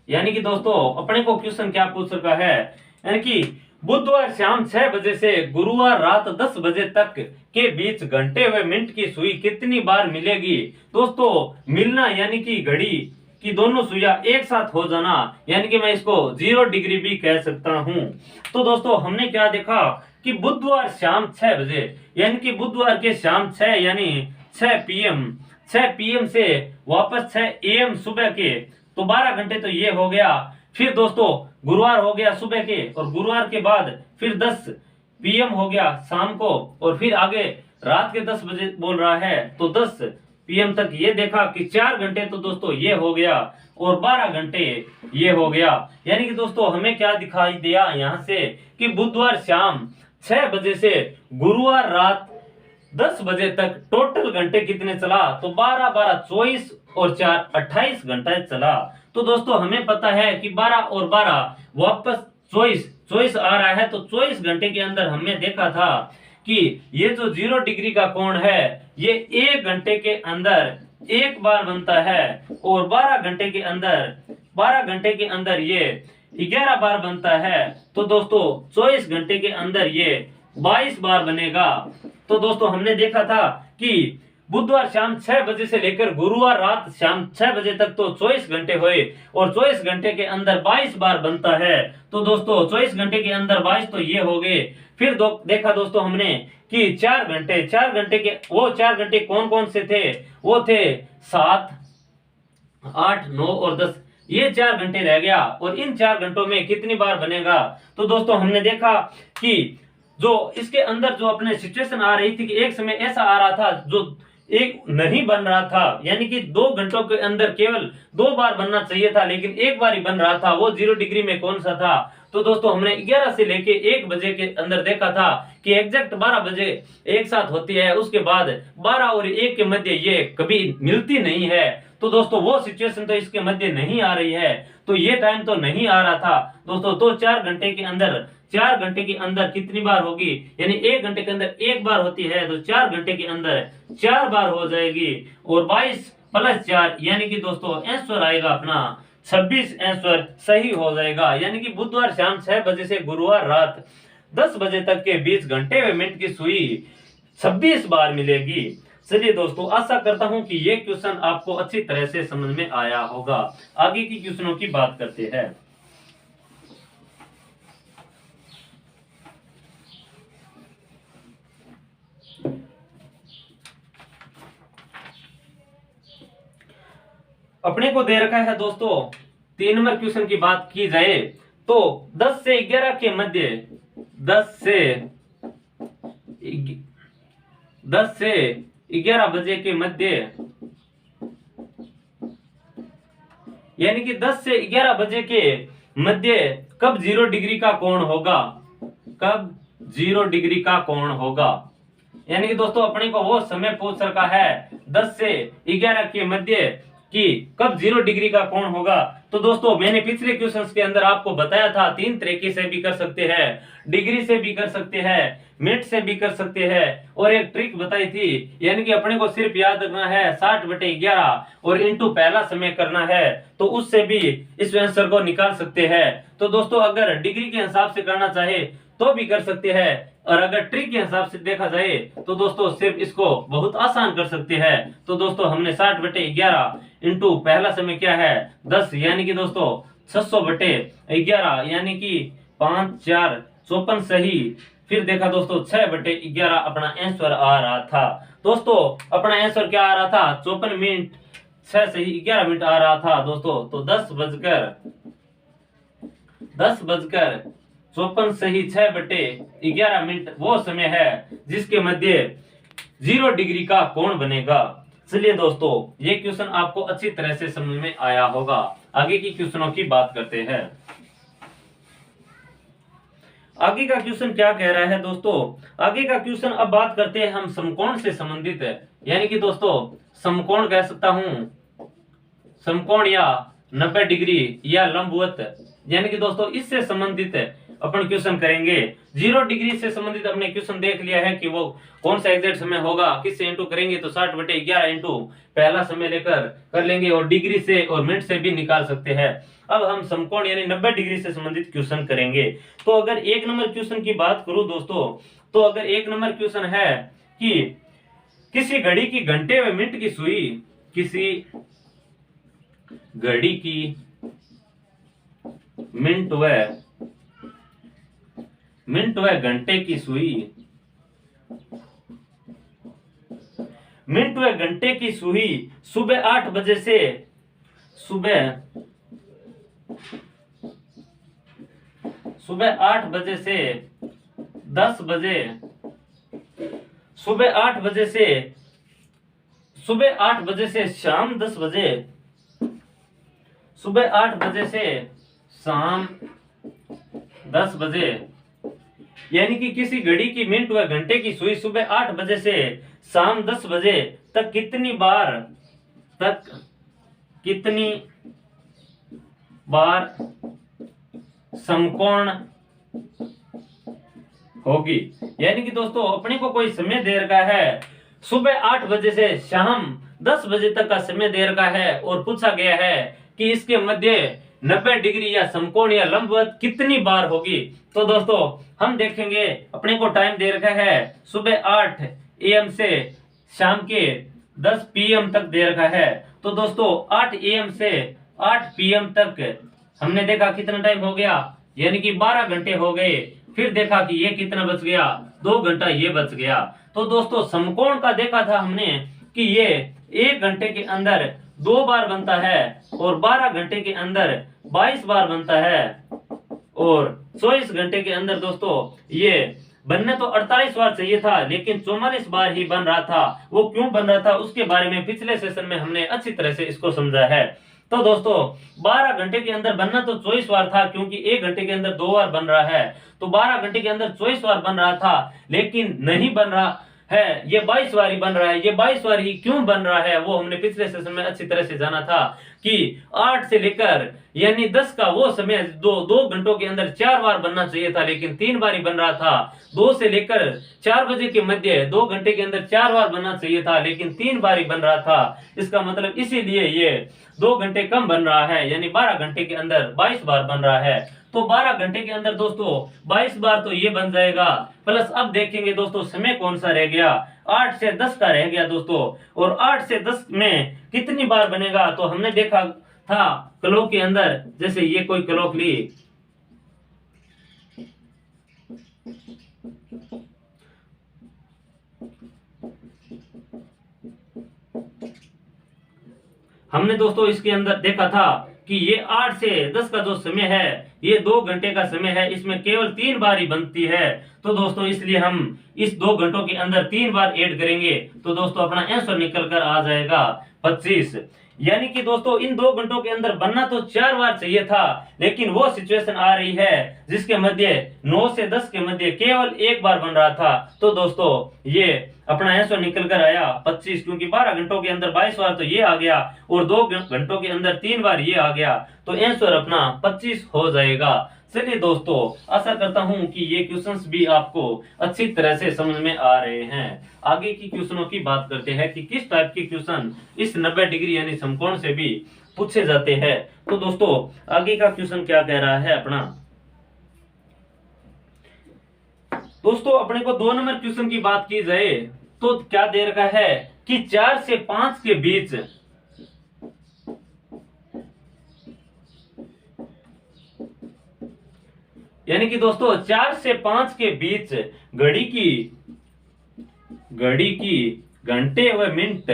यानी कि दोस्तों अपने को क्वेश्चन क्या पूछ रखा है, यानी कि बुधवार शाम 6 बजे से गुरुवार रात 10 बजे तक के बीच घंटे व मिनट की सुई कितनी बार मिलेगी। दोस्तों मिलना यानी कि घड़ी कि दोनों सुइयां एक साथ हो जाना, यानी कि मैं इसको 0 डिग्री भी कह सकता हूं। तो दोस्तों हमने क्या देखा कि बुधवार शाम 6 बजे, यानी कि बुधवार के शाम 6 यानी 6 PM, 6 PM से वापस 6 AM सुबह के, तो 12 घंटे तो ये हो गया। फिर दोस्तों गुरुवार हो गया सुबह के, और गुरुवार के बाद फिर 10 PM हो गया शाम को, और फिर आगे रात के 10 बजे बोल रहा है, तो 10 PM तक ये देखा कि 4 घंटे तो दोस्तों ये हो गया, और 12 घंटे ये हो गया। यानी कि दोस्तों हमें क्या दिखाई दिया यहाँ से कि बुधवार शाम 6 बजे से गुरुवार रात 10 बजे तक टोटल घंटे कितने चला, तो 12 12 24 और 4 28 घंटा चला। तो दोस्तों हमें पता है कि 12 और 12 वापस 24 आ रहा है, तो 24 घंटे के अंदर हमने देखा था कि ये जो 0 डिग्री का कोण है ये 1 घंटे के अंदर एक बार बनता है, और 12 घंटे के अंदर ये 11 बार बनता है। तो दोस्तों 24 घंटे के अंदर ये 22 बार बनेगा। तो दोस्तों हमने देखा था कि बुधवार शाम 6 बजे से लेकर गुरुवार रात शाम 6 बजे तक तो 24 घंटे हुए, और 24 घंटे के अंदर 22 बार बनता है। तो दोस्तों 24 घंटे के अंदर 22 तो ये हो गए। फिर देखा दोस्तों हमने कि 4 घंटे के, वो 4 घंटे कौन कौन से थे, वो थे 7 8 9 और 10, ये 4 घंटे रह गया। और इन 4 घंटों में कितनी बार बनेगा, तो दोस्तों हमने देखा कि जो इसके अंदर जो अपने सिचुएशन आ रही थी कि एक समय ऐसा आ रहा था जो एक नहीं बन रहा था, यानी कि 2 घंटों के अंदर केवल 2 बार बनना चाहिए था, लेकिन एक बार ही बन रहा था। वो 0 डिग्री में कौन सा था, तो दोस्तों हमने 11 से लेके 1 बजे के अंदर देखा था कि एग्जैक्ट 12 बजे एक साथ होती है, उसके बाद 12 और 1 के मध्य ये कभी मिलती नहीं है। तो दोस्तों वो सिचुएशन तो इसके मध्य नहीं आ रही है, तो ये टाइम तो नहीं आ रहा था दोस्तों। तो 4 घंटे के अंदर कितनी बार होगी, यानी 1 घंटे के अंदर एक बार होती है, तो 4 घंटे के अंदर 4 बार हो जाएगी, और 22 + 4 यानी कि दोस्तों आंसर आएगा अपना 26 आंसर सही हो जाएगा। यानी कि बुधवार शाम 6 बजे से गुरुवार रात 10 बजे तक के 20 घंटे में मिनट की सुई 26 बार मिलेगी। चलिए दोस्तों आशा करता हूं कि ये क्वेश्चन आपको अच्छी तरह से समझ में आया होगा। आगे की क्वेश्चनों की बात करते हैं। अपने को दे रखा है दोस्तों 3 नंबर क्वेश्चन की बात की जाए तो 10 से 11 के मध्य 10 से 11 बजे के मध्य, यानी कि 10 से 11 बजे के मध्य कब 0 डिग्री का कोण होगा, कब 0 डिग्री का कोण होगा। यानी कि दोस्तों अपने को वो समय पूछ रखा है 10 से 11 के मध्य कि कब 0 डिग्री का कोण होगा। तो दोस्तों मैंने पिछले क्वेश्चंस के अंदर आपको बताया था 3 तरीके से भी कर सकते हैं, डिग्री से भी कर सकते हैं, मिनट से भी कर सकते हैं, और एक ट्रिक बताई थी, यानी कि अपने को सिर्फ याद रखना है 60/11 और इनटू पहला समय करना है, तो उससे भी इस आंसर को निकाल सकते हैं। तो दोस्तों अगर डिग्री के हिसाब से करना चाहे तो भी कर सकते हैं, और अगर ट्रिक के हिसाब से देखा जाए तो दोस्तों सिर्फ इसको बहुत आसान कर सकते हैं। तो दोस्तों हमने 60/11 इंटू पहला समय क्या है 10, यानी कि दोस्तों 600/11 यानी कि 5 4 54 सही। फिर देखा दोस्तों 6/11 अपना आंसर आ रहा था। दोस्तों अपना आंसर क्या आ रहा था 54 मिनट 6 सही 11 मिनट आ रहा था दोस्तों। तो 10:54 सही 6/11 मिनट वो समय है जिसके मध्य 0 डिग्री का कोण बनेगा। चलिए दोस्तों ये क्वेश्चन आपको अच्छी तरह से समझ में आया होगा। आगे की क्वेश्चनों की बात करते हैं। आगे का क्वेश्चन क्या कह रहा है दोस्तों, आगे का क्वेश्चन अब बात करते हैं हम समकोण से संबंधित है, यानी कि दोस्तों समकोण कह सकता हूं, समकोण या 90 डिग्री या लंबवत, यानी कि दोस्तों इससे संबंधित अपन क्वेश्चन करेंगे। 0 डिग्री से संबंधित अपने क्वेश्चन देख लिया है कि वो कौन सा एग्जैक्ट समय होगा, किससे इंटू करेंगे तो 60/11 इंटू पहला समय लेकर कर लेंगे, और डिग्री से और मिनट से भी निकाल सकते हैं। अब हम समकोण यानी 90 डिग्री से संबंधित क्वेश्चन करेंगे। तो अगर 1 नंबर क्वेश्चन की बात करूं दोस्तों, तो अगर 1 नंबर क्वेश्चन है कि किसी घड़ी की घंटे व मिनट की सुई, किसी घड़ी की मिनट व घंटे की सुई, मिनट व घंटे की सुई सुबह 8 बजे से सुबह 8 बजे से 10 बजे, सुबह 8 बजे से शाम 10 बजे, सुबह 8 बजे से शाम 10 बजे, यानी कि किसी घड़ी की मिनट व घंटे की सुई सुबह 8 बजे से शाम 10 बजे तक कितनी बार समकोण होगी। यानी कि दोस्तों अपने को कोई समय दे रखा है, सुबह 8 बजे से शाम 10 बजे तक का समय दे रखा है और पूछा गया है कि इसके मध्य 90 डिग्री या समकोण या लंबवत कितनी बार होगी। तो दोस्तों हम देखेंगे, अपने को टाइम दे रखा है सुबह 8 AM से शाम के 10 PM तक दे रखा है। तो दोस्तों 8 AM से 8 PM तक हमने देखा कितना टाइम हो गया, यानी कि 12 घंटे हो गए। फिर देखा कि ये कितना बच गया, 2 घंटा ये बच गया। तो दोस्तों समकोण का देखा था हमने कि ये 1 घंटे के अंदर 2 बार बनता है और 12 घंटे के अंदर 22 बार बनता है और 24 घंटे के अंदर दोस्तों ये बनने तो 48 बार चाहिए था, लेकिन 44 बार ही बन रहा था। वो क्यों बन रहा था उसके बारे में पिछले सेशन में हमने अच्छी तरह से इसको समझा है। तो दोस्तों 12 घंटे के अंदर बनना तो 24 बार था, क्योंकि 1 घंटे के अंदर 2 बार बन रहा है, तो 12 घंटे के अंदर 24 बार बन रहा था, लेकिन नहीं बन रहा है, ये 22 बार ही बन रहा है। ये 22 बार ही क्यों बन रहा है वो हमने पिछले सेशन में अच्छी तरह से जाना था कि 8 से लेकर यानी 10 का वो समय 2 घंटों के अंदर 4 बार बनना चाहिए था, लेकिन 3 बार ही बन रहा था। 2 से लेकर 4 बजे के मध्य 2 घंटे के अंदर 4 बार बनना चाहिए था, लेकिन 3 बार ही बन रहा था। इसका मतलब इसीलिए ये 2 घंटे कम बन रहा है, यानी 12 घंटे के अंदर 22 बार बन रहा है। तो 12 घंटे के अंदर दोस्तों 22 बार तो ये बन जाएगा, प्लस अब देखेंगे दोस्तों समय कौन सा रह गया, 8 से 10 का रह गया दोस्तों। और 8 से 10 में कितनी बार बनेगा, तो हमने देखा था क्लॉक के अंदर, जैसे ये कोई क्लॉक ली, हमने दोस्तों इसके अंदर देखा था कि ये 8 से 10 का जो समय है ये 2 घंटे का समय है, इसमें केवल 3 बार ही बनती है। तो दोस्तों इसलिए हम इस 2 घंटों के अंदर 3 बार ऐड करेंगे, तो दोस्तों अपना आंसर निकल कर आ जाएगा 25। यानी कि दोस्तों इन 2 घंटों के अंदर बनना तो 4 बार चाहिए था, लेकिन वो सिचुएशन आ रही है जिसके मध्य 9 से 10 के मध्य केवल 1 बार बन रहा था। तो दोस्तों ये अपना आंसर निकल कर आया 25, क्योंकि 12 घंटों के अंदर 22 बार तो ये आ गया और 2 घंटों के अंदर 3 बार ये आ गया, तो आंसर अपना 25 हो जाएगा। चलिए दोस्तों आशा करता हूं कि ये क्वेश्चंस भी आपको अच्छी तरह से समझ में आ रहे हैं। आगे की क्वेश्चनों की बात करते हैं कि किस टाइप के क्वेश्चन इस 90 डिग्री यानी समकोण से भी पूछे जाते हैं। तो दोस्तों आगे का क्वेश्चन क्या कह रहा है अपना, दोस्तों अपने को 2 नंबर क्वेश्चन की बात की जाए तो क्या दे रखा है कि 4 से 5 के बीच यानी कि दोस्तों 4 से 5 के बीच घड़ी की घंटे व मिनट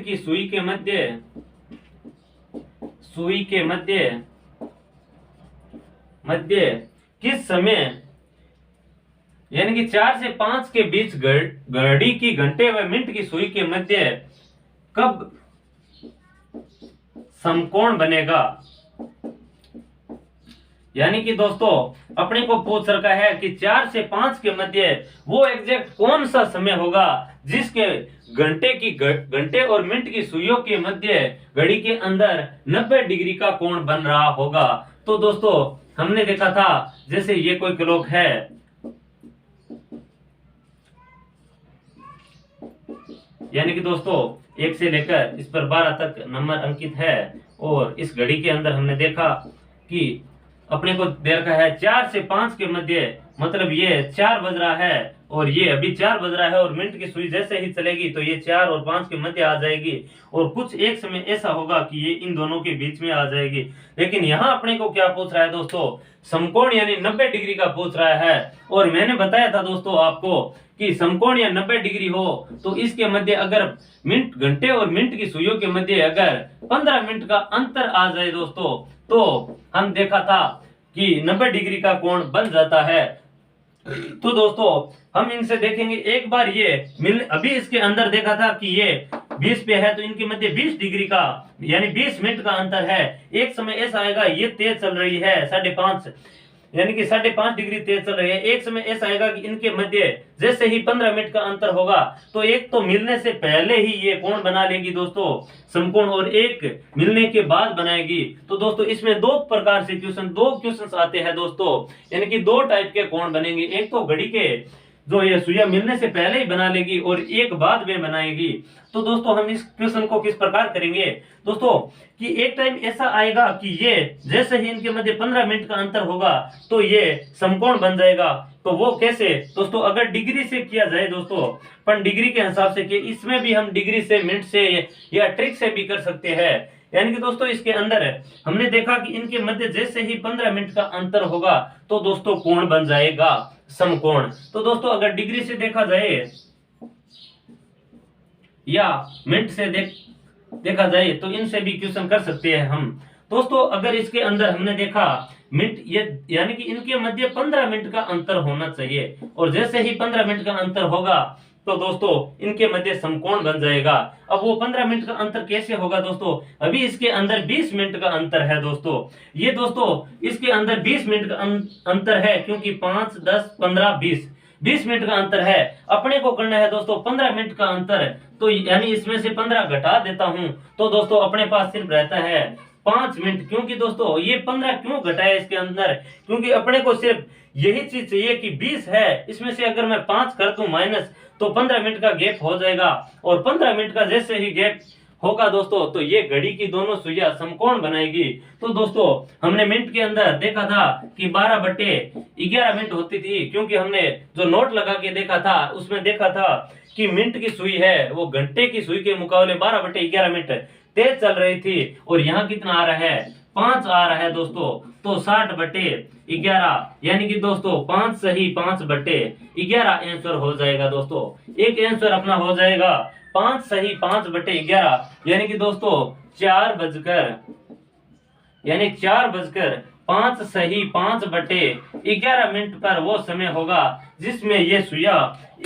की सुई के मध्य किस समय, यानी कि 4 से 5 के बीच घड़ी की घंटे व मिनट की सुई के मध्य कब समकोण बनेगा। यानी कि दोस्तों अपने को पूछ रखा है कि 4 से 5 के मध्य वो एग्जैक्ट कौन सा समय होगा जिसके घंटे और मिनट की सुइयों के मध्य घड़ी के अंदर 90 डिग्री का कोण बन रहा होगा। तो दोस्तों हमने देखा था जैसे ये कोई क्लॉक है, यानी कि दोस्तों 1 से लेकर इस पर 12 तक नंबर अंकित है, और इस घड़ी के अंदर हमने देखा कि अपने को दे रखा है 4 से 5 के मध्य, मतलब ये 4 बज रहा है और ये अभी 4 बज रहा है और मिनट की सुई जैसे ही चलेगी तो ये 4 और 5 के मध्य आ जाएगी और कुछ एक समय ऐसा होगा कि ये इन दोनों के बीच में आ जाएगी। लेकिन यहाँ अपने को क्या पूछ रहा है दोस्तों, समकोण यानी 90 डिग्री का पूछ रहा है। और मैंने बताया था दोस्तों आपको कि समकोण या 90 डिग्री हो तो इसके मध्य अगर मिनट घंटे और मिनट की सुइयों के मध्य अगर 15 मिनट का अंतर आ जाए दोस्तों, तो हम देखा था कि 90 डिग्री का कोण बन जाता है। तो दोस्तों हम इनसे देखेंगे एक बार ये मिल, अभी इसके अंदर देखा था कि ये 20 पे है तो इनके मध्य 20 डिग्री का यानी 20 मिनट का अंतर है। एक समय ऐसा आएगा ये तेज चल रही है 5.5 यानी कि 5.5 डिग्री तेज चल रही है। एक समय ऐसा आएगा कि इनके मध्य जैसे ही 15 मिनट का अंतर होगा तो एक तो मिलने से पहले ही ये कोण बना लेगी दोस्तों समकोण और एक मिलने के बाद बनाएगी। तो दोस्तों इसमें दो प्रकार से दो क्वेश्चन आते हैं दोस्तों, यानी कि दो टाइप के कोण बनेंगे। एक तो घड़ी के जो ये सुइया मिलने से पहले ही बना लेगी और एक बाद में बनाएगी। तो दोस्तों हम इस क्वेश्चन को किस प्रकार करेंगे दोस्तों कि एक टाइम ऐसा आएगा कि ये जैसे ही इनके मध्य 15 मिनट का अंतर होगा तो ये समकोण बन जाएगा। तो वो कैसे दोस्तों, अगर डिग्री से किया जाए दोस्तों, पर डिग्री के हिसाब से कि इसमें भी हम डिग्री से मिनट से या ट्रिक से भी कर सकते हैं। यानी कि दोस्तों इसके अंदर हमने देखा कि इनके मध्य जैसे ही 15 मिनट का अंतर होगा तो दोस्तों कोण बन जाएगा समकोण। तो दोस्तों अगर डिग्री से देखा जाए या मिनट से देखा जाए तो इनसे भी क्वेश्चन कर सकते हैं हम दोस्तों। अगर इसके अंदर हमने देखा मिनट ये यानी कि इनके मध्य 15 मिनट का अंतर होना चाहिए और जैसे ही 15 मिनट का अंतर होगा तो दोस्तों इनके मध्य समकोण बन जाएगा। अब वो 15 मिनट का अंतर कैसे होगा दोस्तों, अभी इसके अंदर 20 मिनट का अंतर है दोस्तों। ये दोस्तों इसके अंदर 20 मिनट का अंतर है क्योंकि 5 10 15 20 मिनट का अंतर है। अपने को करना है दोस्तों 15 मिनट का अंतर, तो यानी इसमें से 15 घटा देता हूं तो दोस्तों अपने पास सिर्फ रहता है 5 मिनट। क्योंकि दोस्तों ये 15 क्यों घटाया इसके अंदर, क्योंकि अपने को सिर्फ यही चीज चाहिए कि 20 है, इसमें से अगर मैं 5 कर दूं माइनस तो 15 मिनट का गैप हो जाएगा और 15 मिनट का जैसे ही गैप होगा दोस्तों तो ये घड़ी की दोनों सुइयां समकोण बनाएगी। तो दोस्तों हमने मिनट के अंदर देखा था कि 12/11 मिनट होती थी, क्योंकि हमने जो नोट लगा के देखा था उसमें देखा था कि मिनट की सुई है वो घंटे की सुई के मुकाबले 12/11 मिनट तेज चल रही थी। और यहाँ कितना आ रहा है 5 आ रहा है दोस्तों, तो 60/11 यानी कि दोस्तों 5 सही 5/11 आंसर हो जाएगा दोस्तों। एक आंसर अपना हो जाएगा 5 सही 5/11 यानी कि दोस्तों 4 सही 5/11 मिनट पर वो समय होगा जिसमें ये सुइया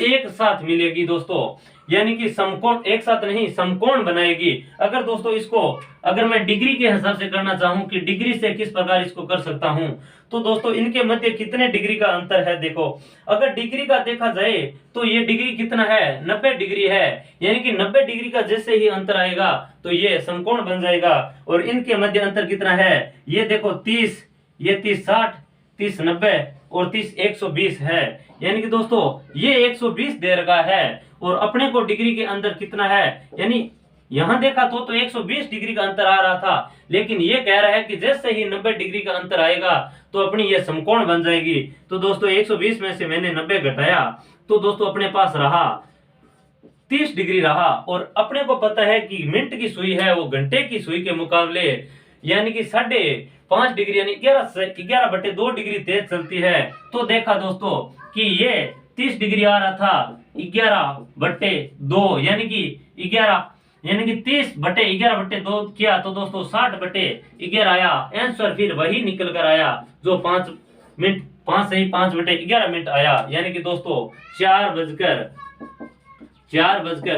एक साथ मिलेगी दोस्तों, यानी कि समकोण एक साथ नहीं समकोण बनाएगी। अगर दोस्तों इसको अगर मैं डिग्री के हिसाब से करना चाहूं कि डिग्री से किस प्रकार इसको कर सकता हूं, तो दोस्तों इनके मध्य कितने डिग्री का अंतर है देखो। अगर डिग्री का देखा जाए तो ये डिग्री कितना है 90 डिग्री है, यानी कि 90 डिग्री का जैसे ही अंतर आएगा तो ये समकोण बन जाएगा। और इनके मध्य अंतर कितना है ये देखो 30, ये 30 60, 30 90 और 30 120 है, यानी कि दोस्तों ये 120 दे रखा है। और अपने को डिग्री के अंदर कितना है, यानी यहां देखा तो 120 डिग्री का अंतर आ रहा था, लेकिन ये कह रहा है कि जैसे ही 90 डिग्री का अंतर आएगा तो अपनी ये समकोण बन जाएगी। तो दोस्तों 120 में से मैंने 90 घटाया तो दोस्तों अपने पास रहा 30 डिग्री रहा। और अपने को पता है कि मिनट की सुई है वो घंटे की सुई के मुकाबले यानी कि 5.5 डिग्री यानी 11/2 डिग्री तेज चलती है। तो देखा दोस्तों कि ये 30 डिग्री आ रहा था 11/2 यानी कि 30/11/2 किया तो दोस्तों 60/11 आया आंसर, फिर वही निकल कर आया जो 5 मिनट 5 सही 5/11 मिनट आया, यानी कि दोस्तों 4 बजकर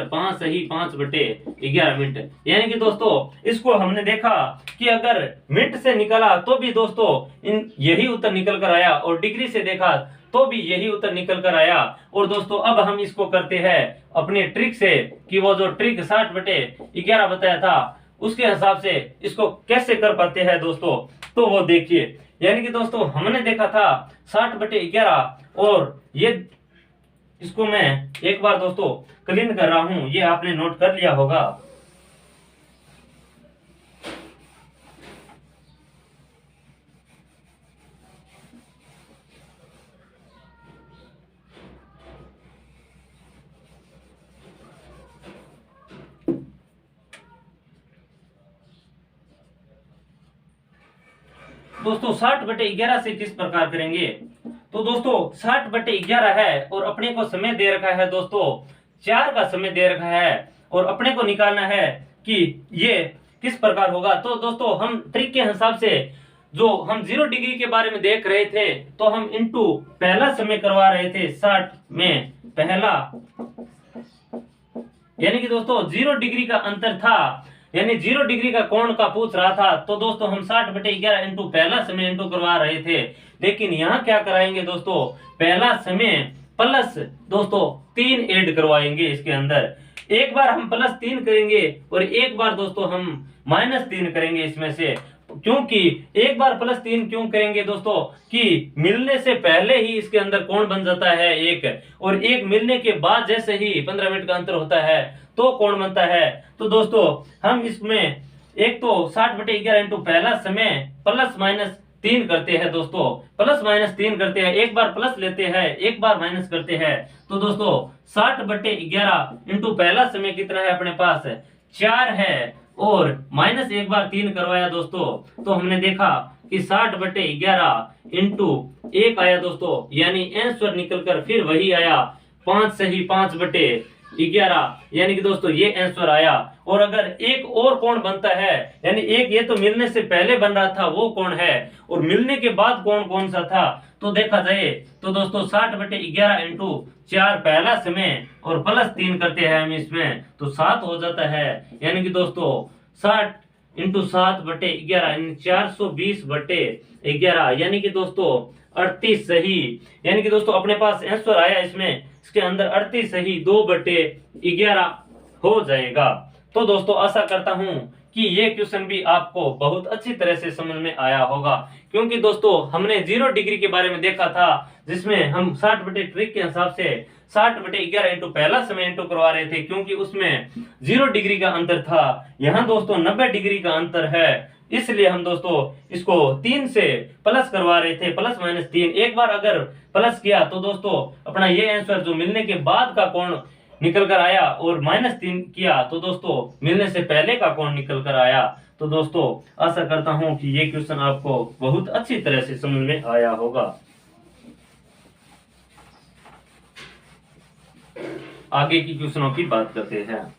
5 सही 5/11 मिनट। यानी कि दोस्तों इसको हमने देखा कि अगर मिनट से निकाला तो भी दोस्तों यही उत्तर निकल कर आया और डिग्री से देखा तो भी यही उत्तर निकल कर आया। और दोस्तों अब हम इसको करते हैं अपने ट्रिक से कि वो जो ट्रिक 60/11 बताया था उसके हिसाब से इसको कैसे कर पाते हैं दोस्तों, तो वो देखिए। यानी कि दोस्तों हमने देखा था 60/11 और ये इसको मैं एक बार दोस्तों क्लीन कर रहा हूं, ये आपने नोट कर लिया होगा। दोस्तों 60/11 से किस प्रकार करेंगे। तो दोस्तों 60/11 है और अपने को समय दे रखा है दोस्तों 4 का समय दे रखा है और अपने को निकालना है कि ये किस प्रकार होगा। तो दोस्तों हम ट्रिक के हिसाब से जो हम 0 डिग्री के बारे में देख रहे थे तो हम इनटू पहला समय करवा रहे थे 60 में पहला, यानी कि दोस्तों 0 डिग्री का अंतर था, यानी 0 डिग्री का कोण का पूछ रहा था। तो दोस्तों हम 60/11 इंटू पहला समय इंटू करवा रहे थे, लेकिन यहाँ क्या कराएंगे दोस्तों, पहला समय प्लस दोस्तों 3 ऐड करवाएंगे इसके अंदर। एक बार हम +3 करेंगे और एक बार दोस्तों हम -3 करेंगे इसमें से। क्योंकि एक बार +3 क्यों करेंगे दोस्तों कि मिलने से पहले ही इसके अंदर कोण बन जाता है एक, और एक मिलने के बाद जैसे ही 15 मिनट का अंतर होता है तो कोण बनता है। तो दोस्तों हम इसमें एक तो 60/11 इंटू पहला समय +-3 करते हैं दोस्तों, +-3 करते हैं, एक बार प्लस लेते हैं एक बार माइनस करते हैं। तो दोस्तों 60/11 इंटू पहला समय कितना है अपने पास 4 है और माइनस एक बार 3 करवाया दोस्तों, तो हमने देखा कि 60/11 इंटू 1 आया दोस्तों, यानी आंसर निकलकर फिर वही आया 5 सही 5/11, यानी कि दोस्तों ये आंसर आया। और अगर एक और कोण बनता है, यानी एक ये तो मिलने से पहले बन रहा था वो कोण है, और मिलने के बाद कोण कौन सा था तो देखा जाए तो दोस्तों 60/11 इंटू 4 पहला समय और +3 करते हैं हम इसमें तो 7 हो जाता है, यानी कि दोस्तों 60 इंटू 7/11 420/11, यानी कि दोस्तों 38 सही, यानी कि दोस्तों अपने पास आंसर आया इसमें, इसके अंदर 38 सही 2/11 हो जाएगा। तो दोस्तों आशा करता हूं कि ये क्वेश्चन भी आपको बहुत अच्छी तरह से समझ में आया होगा, क्योंकि दोस्तों हमने 0 डिग्री के बारे में देखा था जिसमें हम 60 ट्रिक के हिसाब से 60/11 इंटू पहला समय इंटू करवा रहे थे, क्योंकि उसमें 0 डिग्री का अंतर था। यहाँ दोस्तों 90 डिग्री का अंतर है, इसलिए हम दोस्तों इसको 3 से प्लस करवा रहे थे, +-3। एक बार अगर प्लस किया तो दोस्तों अपना ये आंसर जो मिलने के बाद का कोण निकल कर आया, और -3 किया तो दोस्तों मिलने से पहले का कोण निकल कर आया। तो दोस्तों आशा करता हूं कि ये क्वेश्चन आपको बहुत अच्छी तरह से समझ में आया होगा। आगे की क्वेश्चनों की बात करते हैं।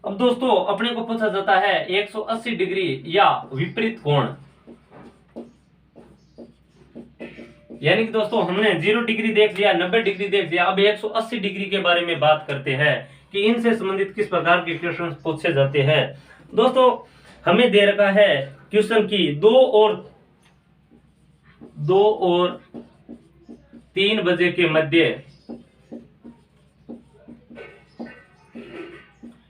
अब दोस्तों अपने को पूछा जाता है 180 डिग्री या विपरीत कोण, यानी कि दोस्तों हमने 0 डिग्री देख लिया, 90 डिग्री देख लिया, अब 180 डिग्री के बारे में बात करते हैं कि इनसे संबंधित किस प्रकार के क्वेश्चन पूछे जाते हैं। दोस्तों हमें दे रखा है क्वेश्चन की 2 और 3 बजे के मध्य,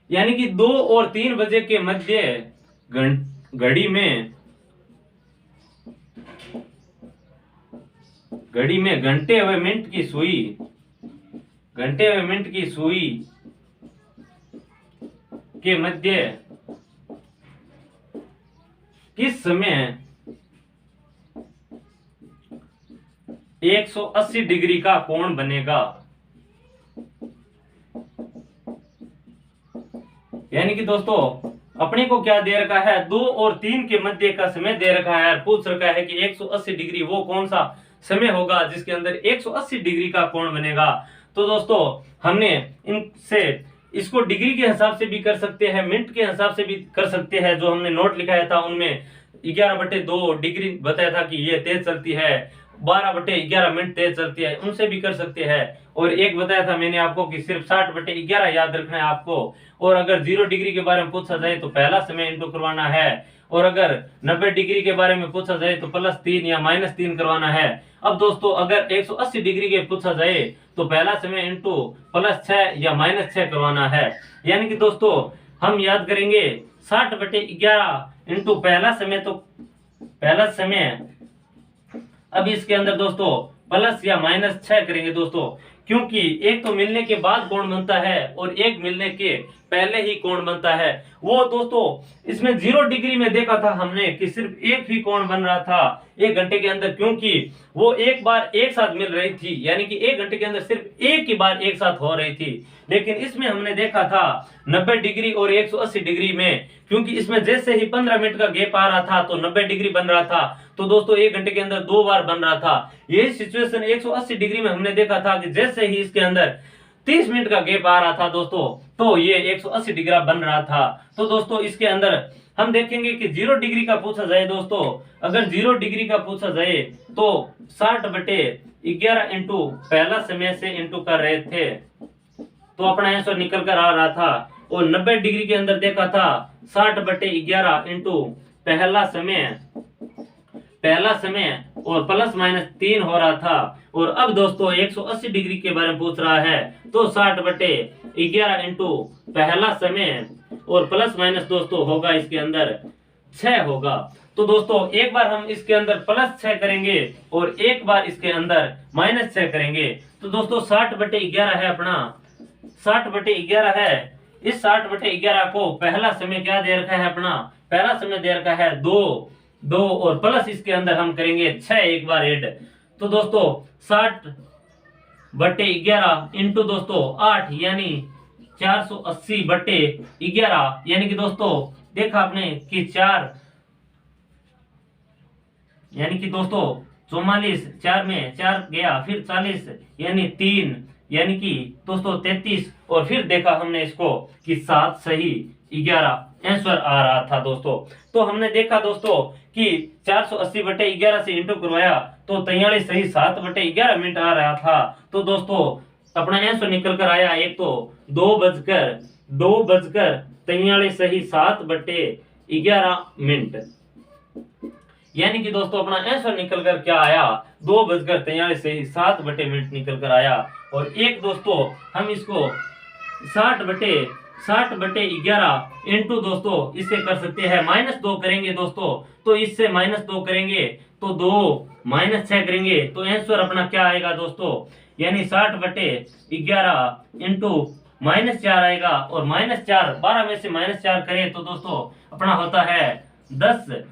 यानी कि 2 और 3 बजे के मध्य घड़ी में घंटे व मिनट की सुई के मध्य किस समय 180 डिग्री का कोण बनेगा। यानी कि दोस्तों अपने को क्या दे रखा है, 2 और 3 के मध्य का समय दे रखा है, पूछ रखा है कि 180 डिग्री वो कौन सा समय होगा जिसके अंदर 180 डिग्री का कोण बनेगा। तो दोस्तों हमने इनसे इसको डिग्री के हिसाब से भी कर सकते हैं, मिनट के हिसाब से भी कर सकते हैं। जो हमने नोट लिखाया था उनमें 11/2 डिग्री बताया था कि ये तेज चलती है, 12/11 मिनट तेज चलती है, उनसे भी कर सकते हैं। और एक बताया था मैंने आपको कि सिर्फ 60/11 याद रखना है आपको। और अगर 0 डिग्री के बारे में पूछा जाए तो पहला समय इंटू करवाना है, और अगर 90 डिग्री के बारे में पूछा जाए तो +3 या -3 करवाना है। अब दोस्तों अगर 180 डिग्री के पूछा जाए तो पहला समय इंटू +6 या -6 करवाना है। यानी कि दोस्तों हम याद करेंगे 60/11 इंटू पहला समय, तो पहला समय अब इसके अंदर दोस्तों प्लस या -6 करेंगे दोस्तों, क्योंकि एक तो मिलने के बाद कोण बनता है और एक मिलने के पहले ही कोण बनता है। वो दोस्तों इसमें 0 डिग्री में देखा था हमने कि सिर्फ एक ही कोण बन रहा था 1 घंटे के अंदर, क्योंकि वो एक बार एक साथ मिल रही थी, यानी कि 1 घंटे के अंदर सिर्फ एक ही बार एक साथ हो रही थी। लेकिन इसमें हमने देखा था 90 डिग्री और 180 डिग्री में, क्योंकि इसमें जैसे ही 15 मिनट का गैप आ रहा था तो 90 डिग्री बन रहा था, तो दोस्तों 1 घंटे के अंदर 2 बार बन रहा था। यही सिचुएशन 180 डिग्री में हमने देखा था कि जैसे ही इसके अंदर 30 मिनट का गैप आ रहा था दोस्तों, तो ये 180 डिग्री बन रहा था। तो दोस्तों इसके अंदर हम देखेंगे कि 0 डिग्री का पूछा जाए दोस्तों, अगर 0 डिग्री का पूछा जाए तो 60/11 इंटू पहला समय से इंटू कर रहे थे तो अपना आंसर निकल कर आ रहा था। और 90 डिग्री के अंदर देखा था 60/11 इंटू पहला समय और प्लस माइनस 3 हो रहा था। और अब दोस्तों 180 डिग्री के बारे में पूछ रहा है तो 60/11 इंटू पहला समय और प्लस माइनस दोस्तों होगा इसके अंदर 6 होगा। तो दोस्तों एक बार हम इसके अंदर +6 करेंगे और एक बार इसके अंदर -6 करेंगे। तो दोस्तों 60/11 है अपना, 60/11 है। इस 60/11 को पहला समय क्या दे रखा है अपना, पहला समय दे रखा है 2 और प्लस इसके अंदर हम करेंगे 6 एक बार ऐड। तो दोस्तों 60/11 इंटू दोस्तों 8 यानी 480/11, यानी कि दोस्तों देखा आपने कि 4 यानी कि दोस्तों 44, 4 में 4 गया, फिर 40 यानी 3 यानी कि दोस्तों 33, और फिर देखा हमने इसको कि 7 सही 11 आंसर आ रहा था दोस्तों। तो हमने देखा दोस्तों कि 480/11 से इंटू करवाया तो 43 सही 7/11 मिनट आ रहा था। तो दोस्तों अपना आंसर निकल कर आया एक तो 2:43 सही 7/11 मिनट, यानी कि दोस्तों अपना आंसर निकल कर क्या आया 2:43 सही 7/मिनट निकल कर आया। और एक दोस्तों हम इसको 60/11 इंटू दोस्तों इससे कर सकते हैं -2 करेंगे दोस्तों, तो इससे -2 करेंगे तो 2 -6 करेंगे तो आंसर अपना क्या आएगा दोस्तों, यानी 60/11 इंटू -4 आएगा। और -4 12 में से -4 करें तो दोस्तों अपना होता है 10,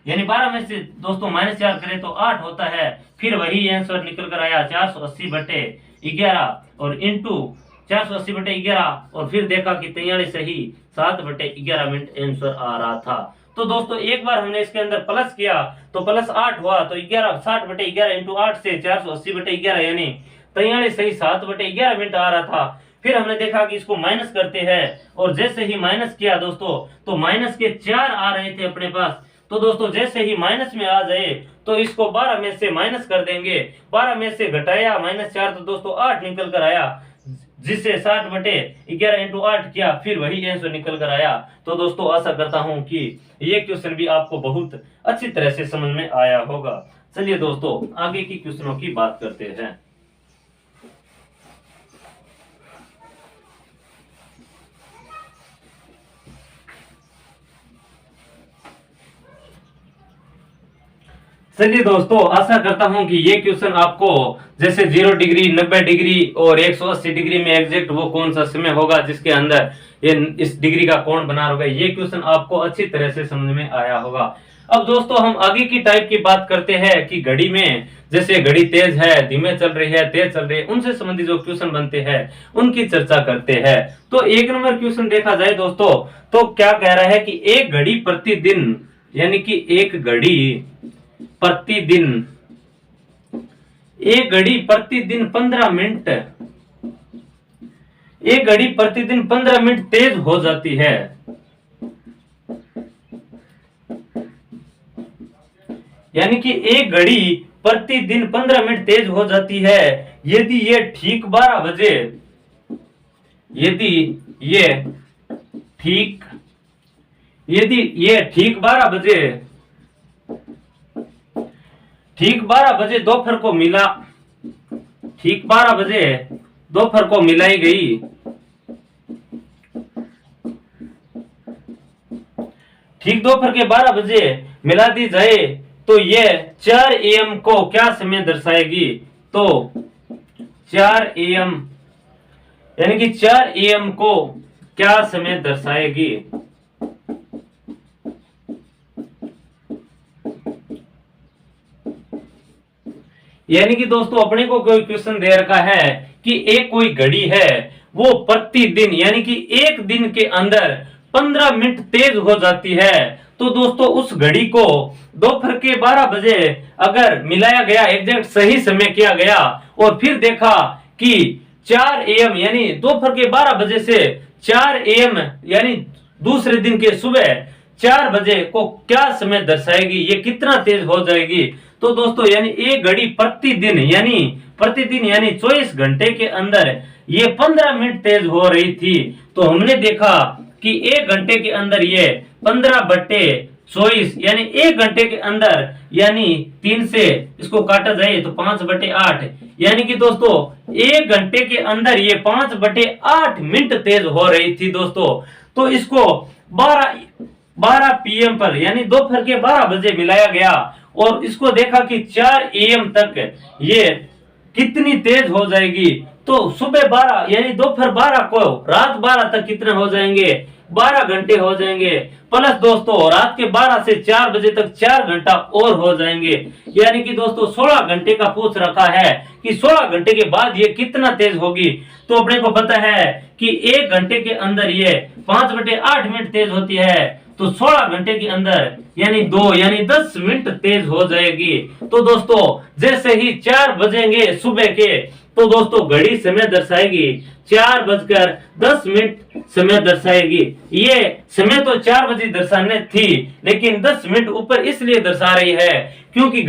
यानी 12 में से दोस्तों -4 करें तो 8 होता है। फिर वही आंसर निकल कर आया 480/11 और इंटू 480/11 और फिर देखा कि 43 सही 7/11 मिनट आंसर आ रहा था। तो दोस्तों एक बार हमने इसके अंदर प्लस किया तो +8 हुआ तो 11 60/11 इंटू 8 से 480/11 यानी 43 सही 7/11 मिनट आ रहा था। फिर हमने देखा कि इसको माइनस करते हैं और जैसे ही माइनस किया दोस्तों तो माइनस के 4 आ रहे थे अपने पास। तो दोस्तों जैसे ही माइनस में आ जाए तो इसको 12 में से माइनस कर देंगे, 12 में से घटाया -4 तो दोस्तों 8 निकल कर आया, जिससे 60/11 इंटू 8 किया फिर वही आंसर निकल कर आया। तो दोस्तों आशा करता हूं कि ये क्वेश्चन भी आपको बहुत अच्छी तरह से समझ में आया होगा। चलिए दोस्तों आगे की क्वेश्चनों की बात करते हैं। चलिए दोस्तों आशा करता हूं कि ये क्वेश्चन आपको जैसे 0 डिग्री 90 डिग्री और 180 डिग्री में एग्जैक्ट वो कौन सा समय होगा जिसके अंदर ये इस डिग्री का कोण बना होगा, ये क्वेश्चन आपको अच्छी तरह से समझ में आया होगा। अब दोस्तों हम आगे की टाइप की बात करते हैं कि घड़ी में जैसे घड़ी तेज है, धीमे चल रही है, तेज चल रही है, उनसे संबंधित जो क्वेश्चन बनते हैं उनकी चर्चा करते हैं। तो 1 नंबर क्वेश्चन देखा जाए दोस्तों तो क्या कह रहा है कि एक घड़ी प्रतिदिन यानी कि एक घड़ी प्रतिदिन 15 मिनट, एक घड़ी प्रतिदिन 15 मिनट तेज हो जाती है। यानी कि एक घड़ी प्रतिदिन 15 मिनट तेज हो जाती है यदि ये ठीक 12 बजे, यदि ये ठीक 12 बजे दोपहर को मिला, ठीक 12 बजे दोपहर को मिलाई गई, ठीक दोपहर के 12 बजे मिला दी जाए तो ये 4 AM को क्या समय दर्शाएगी, तो 4 AM यानी कि 4 AM को क्या समय दर्शाएगी? यानी कि दोस्तों अपने को कोई क्वेश्चन दे रखा है कि एक कोई घड़ी है वो प्रतिदिन यानी कि एक दिन के अंदर 15 मिनट तेज हो जाती है। तो दोस्तों उस घड़ी को दोपहर के 12 बजे अगर मिलाया गया, एग्जैक्ट सही समय किया गया और फिर देखा कि 4 AM यानी दोपहर के 12 बजे से 4 AM यानी दूसरे दिन के सुबह 4 बजे को क्या समय दर्शाएगी, ये कितना तेज हो जाएगी? तो दोस्तों यानी एक घड़ी प्रतिदिन यानी 24 घंटे के अंदर ये 15 मिनट तेज हो रही थी। तो हमने देखा कि एक घंटे के अंदर ये 15/24 यानी एक घंटे के अंदर यानी 3 से इसको काटा जाए तो 5/8 यानी कि दोस्तों एक घंटे के अंदर ये 5/8 मिनट तेज हो रही थी दोस्तों। तो इसको 12 PM पर यानी दोपहर के 12 बजे मिलाया गया और इसको देखा कि 4 AM तक ये कितनी तेज हो जाएगी। तो सुबह 12 यानी दोपहर 12 को रात 12 तक कितने हो जाएंगे? 12 घंटे हो जाएंगे। प्लस दोस्तों रात के 12 से 4 बजे तक 4 घंटा और हो जाएंगे। यानी कि दोस्तों 16 घंटे का पूछ रखा है कि 16 घंटे के बाद ये कितना तेज होगी। तो अपने को पता है कि एक घंटे के अंदर ये 5/8 मिनट तेज होती है। तो 16 घंटे के अंदर यानी 10 मिनट तेज हो जाएगी। तो दोस्तों जैसे ही 4 बजेंगे सुबह के तो दोस्तों घड़ी समय दर्शाएगी 4:10 समय दर्शाएगी। ये समय तो 4 बजे दर्शाने थी लेकिन 10 मिनट ऊपर इसलिए दर्शा रही है क्योंकि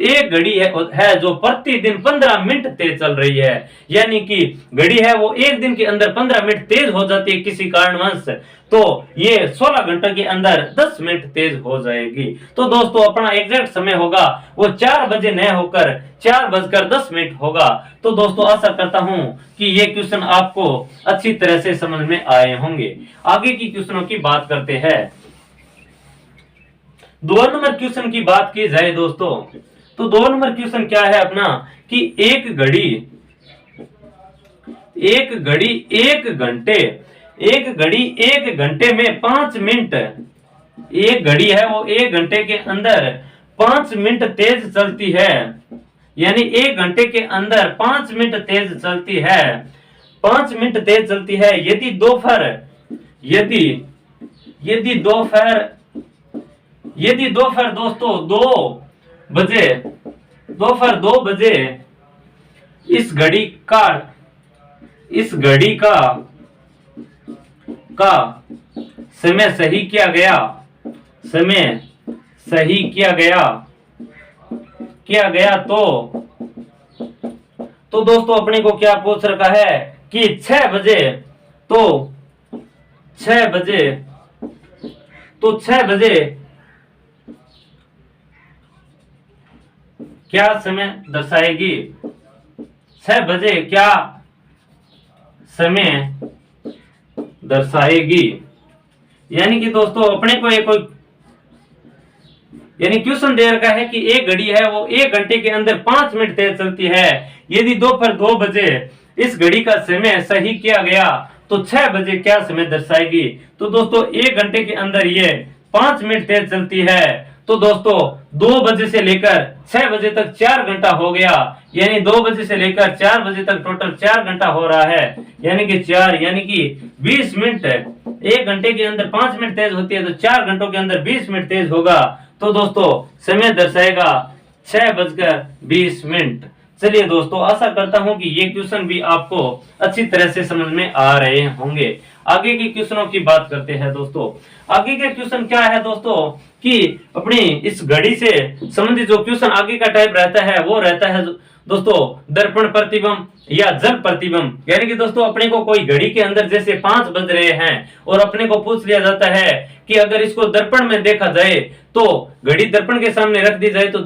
एक घड़ी है जो प्रतिदिन 15 मिनट तेज चल रही है। यानी कि घड़ी है वो एक दिन के अंदर 15 मिनट तेज हो जाती है किसी कारणवश, तो ये 16 घंटे के अंदर 10 मिनट तेज हो जाएगी। तो दोस्तों अपना एग्जैक्ट समय होगा वो 4 बजे न होकर 4:10 होगा। तो दोस्तों आशा करता हूं कि ये क्वेश्चन आपको अच्छी तरह से समझ में आए होंगे। आगे की क्वेश्चनों की बात करते हैं। 2 नंबर क्वेश्चन की बात की जाए दोस्तों तो 2 नंबर क्वेश्चन क्या है अपना कि एक घड़ी 1 घंटे में 5 मिनट, एक घड़ी है वो 1 घंटे के अंदर 5 मिनट तेज चलती है। यानी 1 घंटे के अंदर 5 मिनट तेज चलती है, 5 मिनट तेज चलती है। यदि दोपहर दोस्तों 2 बजे इस घड़ी का समय सही किया गया तो दोस्तों अपने को क्या पूछ रखा है कि 6 बजे क्या समय दर्शाएगी? 6 बजे क्या समय दर्शाएगी? यानी कि दोस्तों अपने को यानी क्वेश्चन दे रखा है कि एक घड़ी है वो 1 घंटे के अंदर 5 मिनट तेज चलती है। यदि दोपहर 2 बजे इस घड़ी का समय सही किया गया तो 6 बजे क्या समय दर्शाएगी? तो दोस्तों 1 घंटे के अंदर ये 5 मिनट तेज चलती है। तो दोस्तों 2 बजे से लेकर 6 बजे तक 4 घंटा हो गया। यानी 2 बजे से लेकर 4 बजे तक टोटल 4 घंटा हो रहा है। यानी कि 20 मिनट 1 घंटे के अंदर 5 मिनट तेज होती है तो 4 घंटों के अंदर 20 मिनट तेज होगा। तो दोस्तों समय दर्शाएगा 6:20। चलिए दोस्तों आशा करता हूं कि ये क्वेश्चन भी आपको अच्छी तरह से समझ में आ रहे होंगे। आगे के क्वेश्चनों की बात करते हैं दोस्तों। आगे का क्वेश्चन क्या है दोस्तों कि अपनी इस घड़ी से संबंधित जो क्वेश्चन आगे का टाइप रहता है वो रहता है दोस्तों दर्पण प्रतिबिंब या जल प्रतिबिंब। यानी कि दोस्तों अपने को कोई घड़ी के अंदर जैसे 5 बज रहे हैं और अपने को पूछ लिया जाता है कि अगर इसको दर्पण में देखा जाए तो घड़ी दर्पण के सामने रख दी जाए तो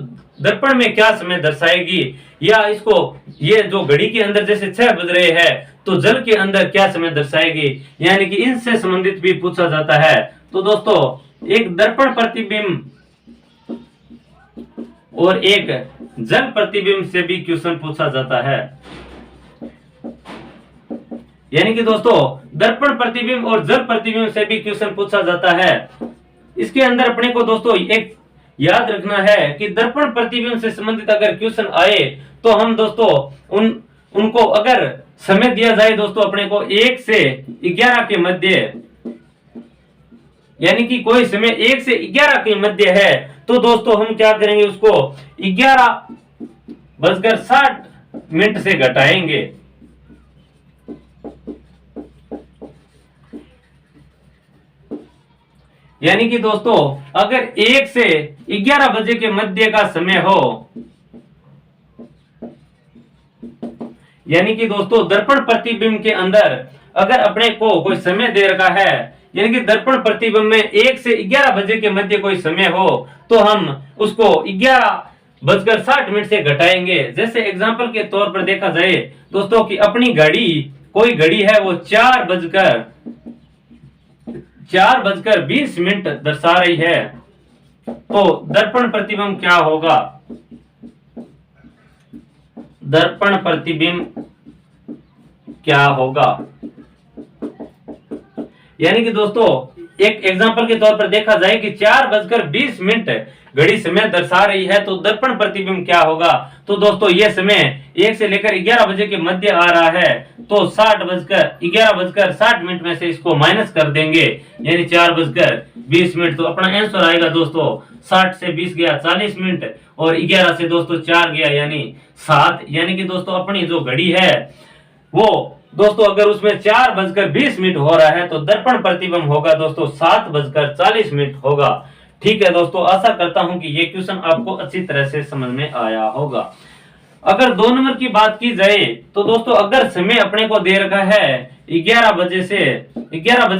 दर्पण में क्या समय दर्शाएगी, या इसको ये जो घड़ी के अंदर जैसे 6 बज रहे हैं तो जल के अंदर क्या समय दर्शाएगी। यानी कि इनसे संबंधित भी पूछा जाता है। तो दोस्तों एक दर्पण प्रतिबिंब और एक जल प्रतिबिंब से भी क्वेश्चन पूछा जाता है। यानी कि दोस्तों दर्पण प्रतिबिंब और जल प्रतिबिंब से भी क्वेश्चन पूछा जाता है। इसके अंदर अपने को दोस्तों एक याद रखना है कि दर्पण प्रतिबिंब से संबंधित अगर क्वेश्चन आए तो हम दोस्तों उनको अगर समय दिया जाए दोस्तों अपने को 1 से 11 के मध्य, यानी कि कोई समय 1 से 11 के मध्य है, तो दोस्तों हम क्या करेंगे, उसको 11:60 से घटाएंगे। यानी कि दोस्तों अगर 1 से 11 बजे के मध्य का समय हो, यानी कि दोस्तों दर्पण प्रतिबिंब के अंदर अगर अपने को कोई समय दे रखा है, यानी कि दर्पण प्रतिबिंब में 1 से 11 बजे के मध्य कोई समय हो, तो हम उसको 11:60 से घटाएंगे। जैसे एग्जांपल के तौर पर देखा जाए दोस्तों कि अपनी घड़ी, कोई घड़ी है वो 4:20 दर्शा रही है, तो दर्पण प्रतिबिंब क्या होगा, दर्पण प्रतिबिंब क्या होगा। यानी कि दोस्तों एक एग्जांपल के तौर पर देखा जाए कि 4:20 घड़ी समय दर्शा रही है, तो दर्पण प्रतिबिंब क्या होगा, तो दोस्तों यह समय 1 से लेकर 11 बजे के मध्य आ रहा है, तो 11:60 में से इसको माइनस कर देंगे, यानी 4:20, तो अपना आंसर आएगा दोस्तों 60 से 20 गया 40 मिनट, और 11 से दोस्तों 4 गया यानी 7। यानी कि दोस्तों अपनी जो घड़ी है वो दोस्तों अगर उसमें 4:20 हो रहा है, तो दर्पण प्रतिबिंब होगा दोस्तों 7:40 होगा। ठीक है दोस्तों, आशा करता हूं कि ये क्वेश्चन आपको अच्छी तरह से समझ में आया होगा। अगर 2 नंबर की बात की जाए तो दोस्तों अगर समय अपने को दे रखा है 11 बजे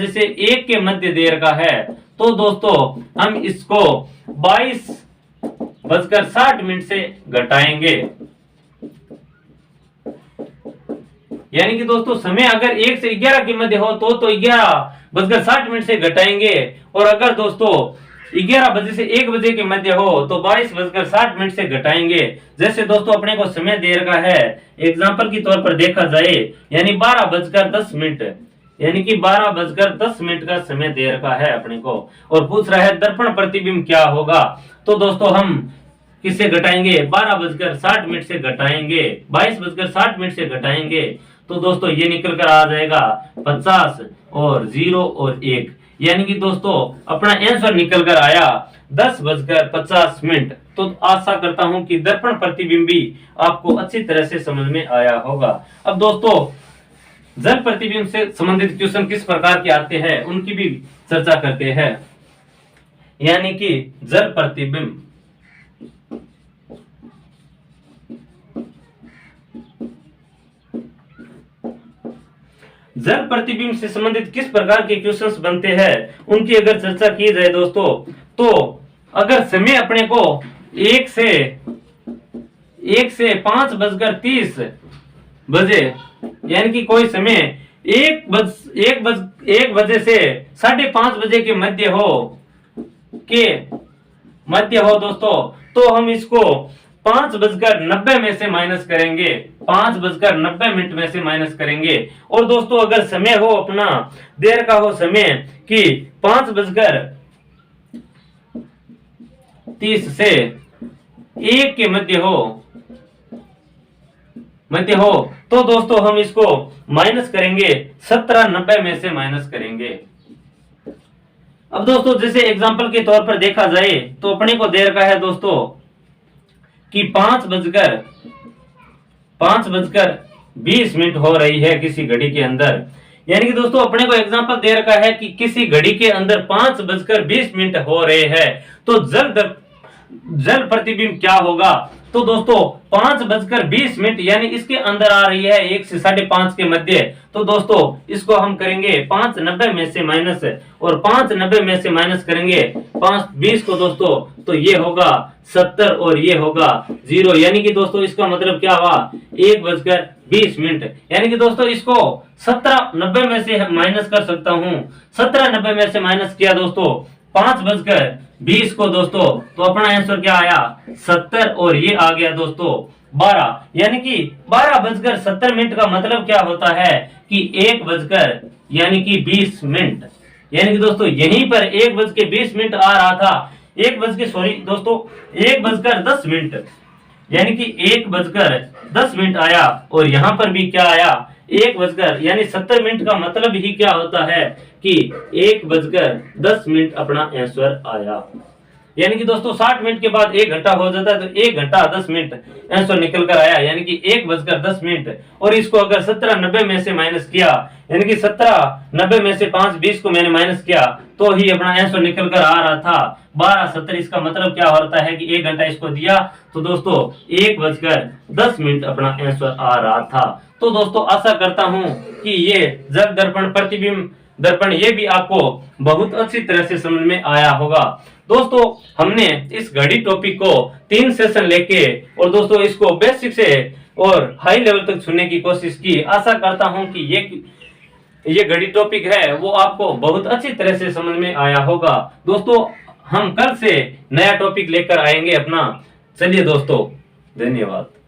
से 1 के मध्य दे रखा है, तो दोस्तों हम इसको 22:60 से घटाएंगे। यानी कि दोस्तों समय अगर 1 से 11 के मध्य हो तो 11:60 से घटाएंगे, और अगर दोस्तों 11 बजे से 1 बजे के मध्य हो तो 22:60 से घटाएंगे। जैसे दोस्तों अपने को समय दे रखा है, एग्जांपल के तौर पर देखा जाए, यानी 12:10, यानी कि 12:10 का समय दे रखा है अपने को, और पूछ रहा है दर्पण प्रतिबिंब क्या होगा, तो दोस्तों हम किससे घटाएंगे, 12:60 से घटाएंगे, 22:60 से घटाएंगे, तो दोस्तों ये निकल कर आ जाएगा 50 और 0 और 1। यानी कि दोस्तों अपना आंसर निकल कर आया 10:50। तो आशा करता हूं कि दर्पण प्रतिबिंब भी आपको अच्छी तरह से समझ में आया होगा। अब दोस्तों जल प्रतिबिंब से संबंधित क्वेश्चन किस प्रकार के आते हैं उनकी भी चर्चा करते हैं। यानी कि जल प्रतिबिंब, जल प्रतिबिंब से संबंधित किस प्रकार के क्वेश्चंस बनते हैं उनकी अगर चर्चा की जाए दोस्तों, तो अगर समय अपने को 1 से 5:30 बजे, यानी कि कोई समय 1 बजे से 5:30 बजे के मध्य हो दोस्तों, तो हम इसको 5:90 में से माइनस करेंगे, 5:90 में से माइनस करेंगे। और दोस्तों अगर समय हो अपना देर का हो समय कि 5:30 से 1 के मध्य हो, तो दोस्तों हम इसको माइनस करेंगे, 17:90 में से माइनस करेंगे। अब दोस्तों जैसे एग्जांपल के तौर पर देखा जाए तो अपने को दे रखा है दोस्तों कि 5:20 हो रही है किसी घड़ी के अंदर। यानी कि दोस्तों अपने को एग्जांपल दे रखा है कि किसी घड़ी के अंदर 5:20 हो रहे हैं, तो जल प्रतिबिंब क्या होगा, तो दोस्तों 5:20 यानी इसके अंदर आ रही है 1 से 5:30 के मध्य, तो दोस्तों इसको हम करेंगे 5:90 में से माइनस, और 5:90 में से माइनस करेंगे 5:20 को दोस्तों, तो ये होगा 70 और ये होगा 0। यानी कि दोस्तों इसका मतलब क्या हुआ, 1:20। यानी कि दोस्तों इसको 17:90 में से माइनस कर सकता हूं, 17:90 में से माइनस किया दोस्तों 5:20 को दोस्तों, तो अपना आंसर क्या आया 70, और ये आ गया दोस्तों 12, यानी कि 12:70 का मतलब क्या होता है कि 1:20 यानी कि दोस्तों यहीं पर 1:20 आ रहा था, 1:10 यानी कि 1:10 आया, और यहां पर भी क्या आया, 1:70 का मतलब ही क्या होता है कि 1:10 अपना आंसर आया। यानी कि दोस्तों 60 मिनट के बाद 1 घंटा हो जाता है, तो 1 घंटा 10 मिनट आंसर निकल कर आया, यानी कि 1:10। और इसको अगर 17:90 में से माइनस किया, यानी कि 17:90 में से 5:20 को मैंने माइनस किया, तो ही अपना आंसर निकल कर आ रहा था 12:70। इसका मतलब क्या होता है कि 1 घंटा इसको दिया, तो दोस्तों 1:10 अपना आंसर आ रहा था। तो दोस्तों आशा करता हूं कि ये जग दर्पण, प्रतिबिंब दर्पण, ये भी आपको बहुत अच्छी तरह से समझ में आया होगा। दोस्तों हमने इस घड़ी टॉपिक को 3 सेशन लेके, और दोस्तों इसको बेसिक से और हाई लेवल तक सुनने की कोशिश की। आशा करता हूं कि ये घड़ी टॉपिक है वो आपको बहुत अच्छी तरह से समझ में आया होगा। दोस्तों हम कल से नया टॉपिक लेकर आएंगे अपना। चलिए दोस्तों, धन्यवाद।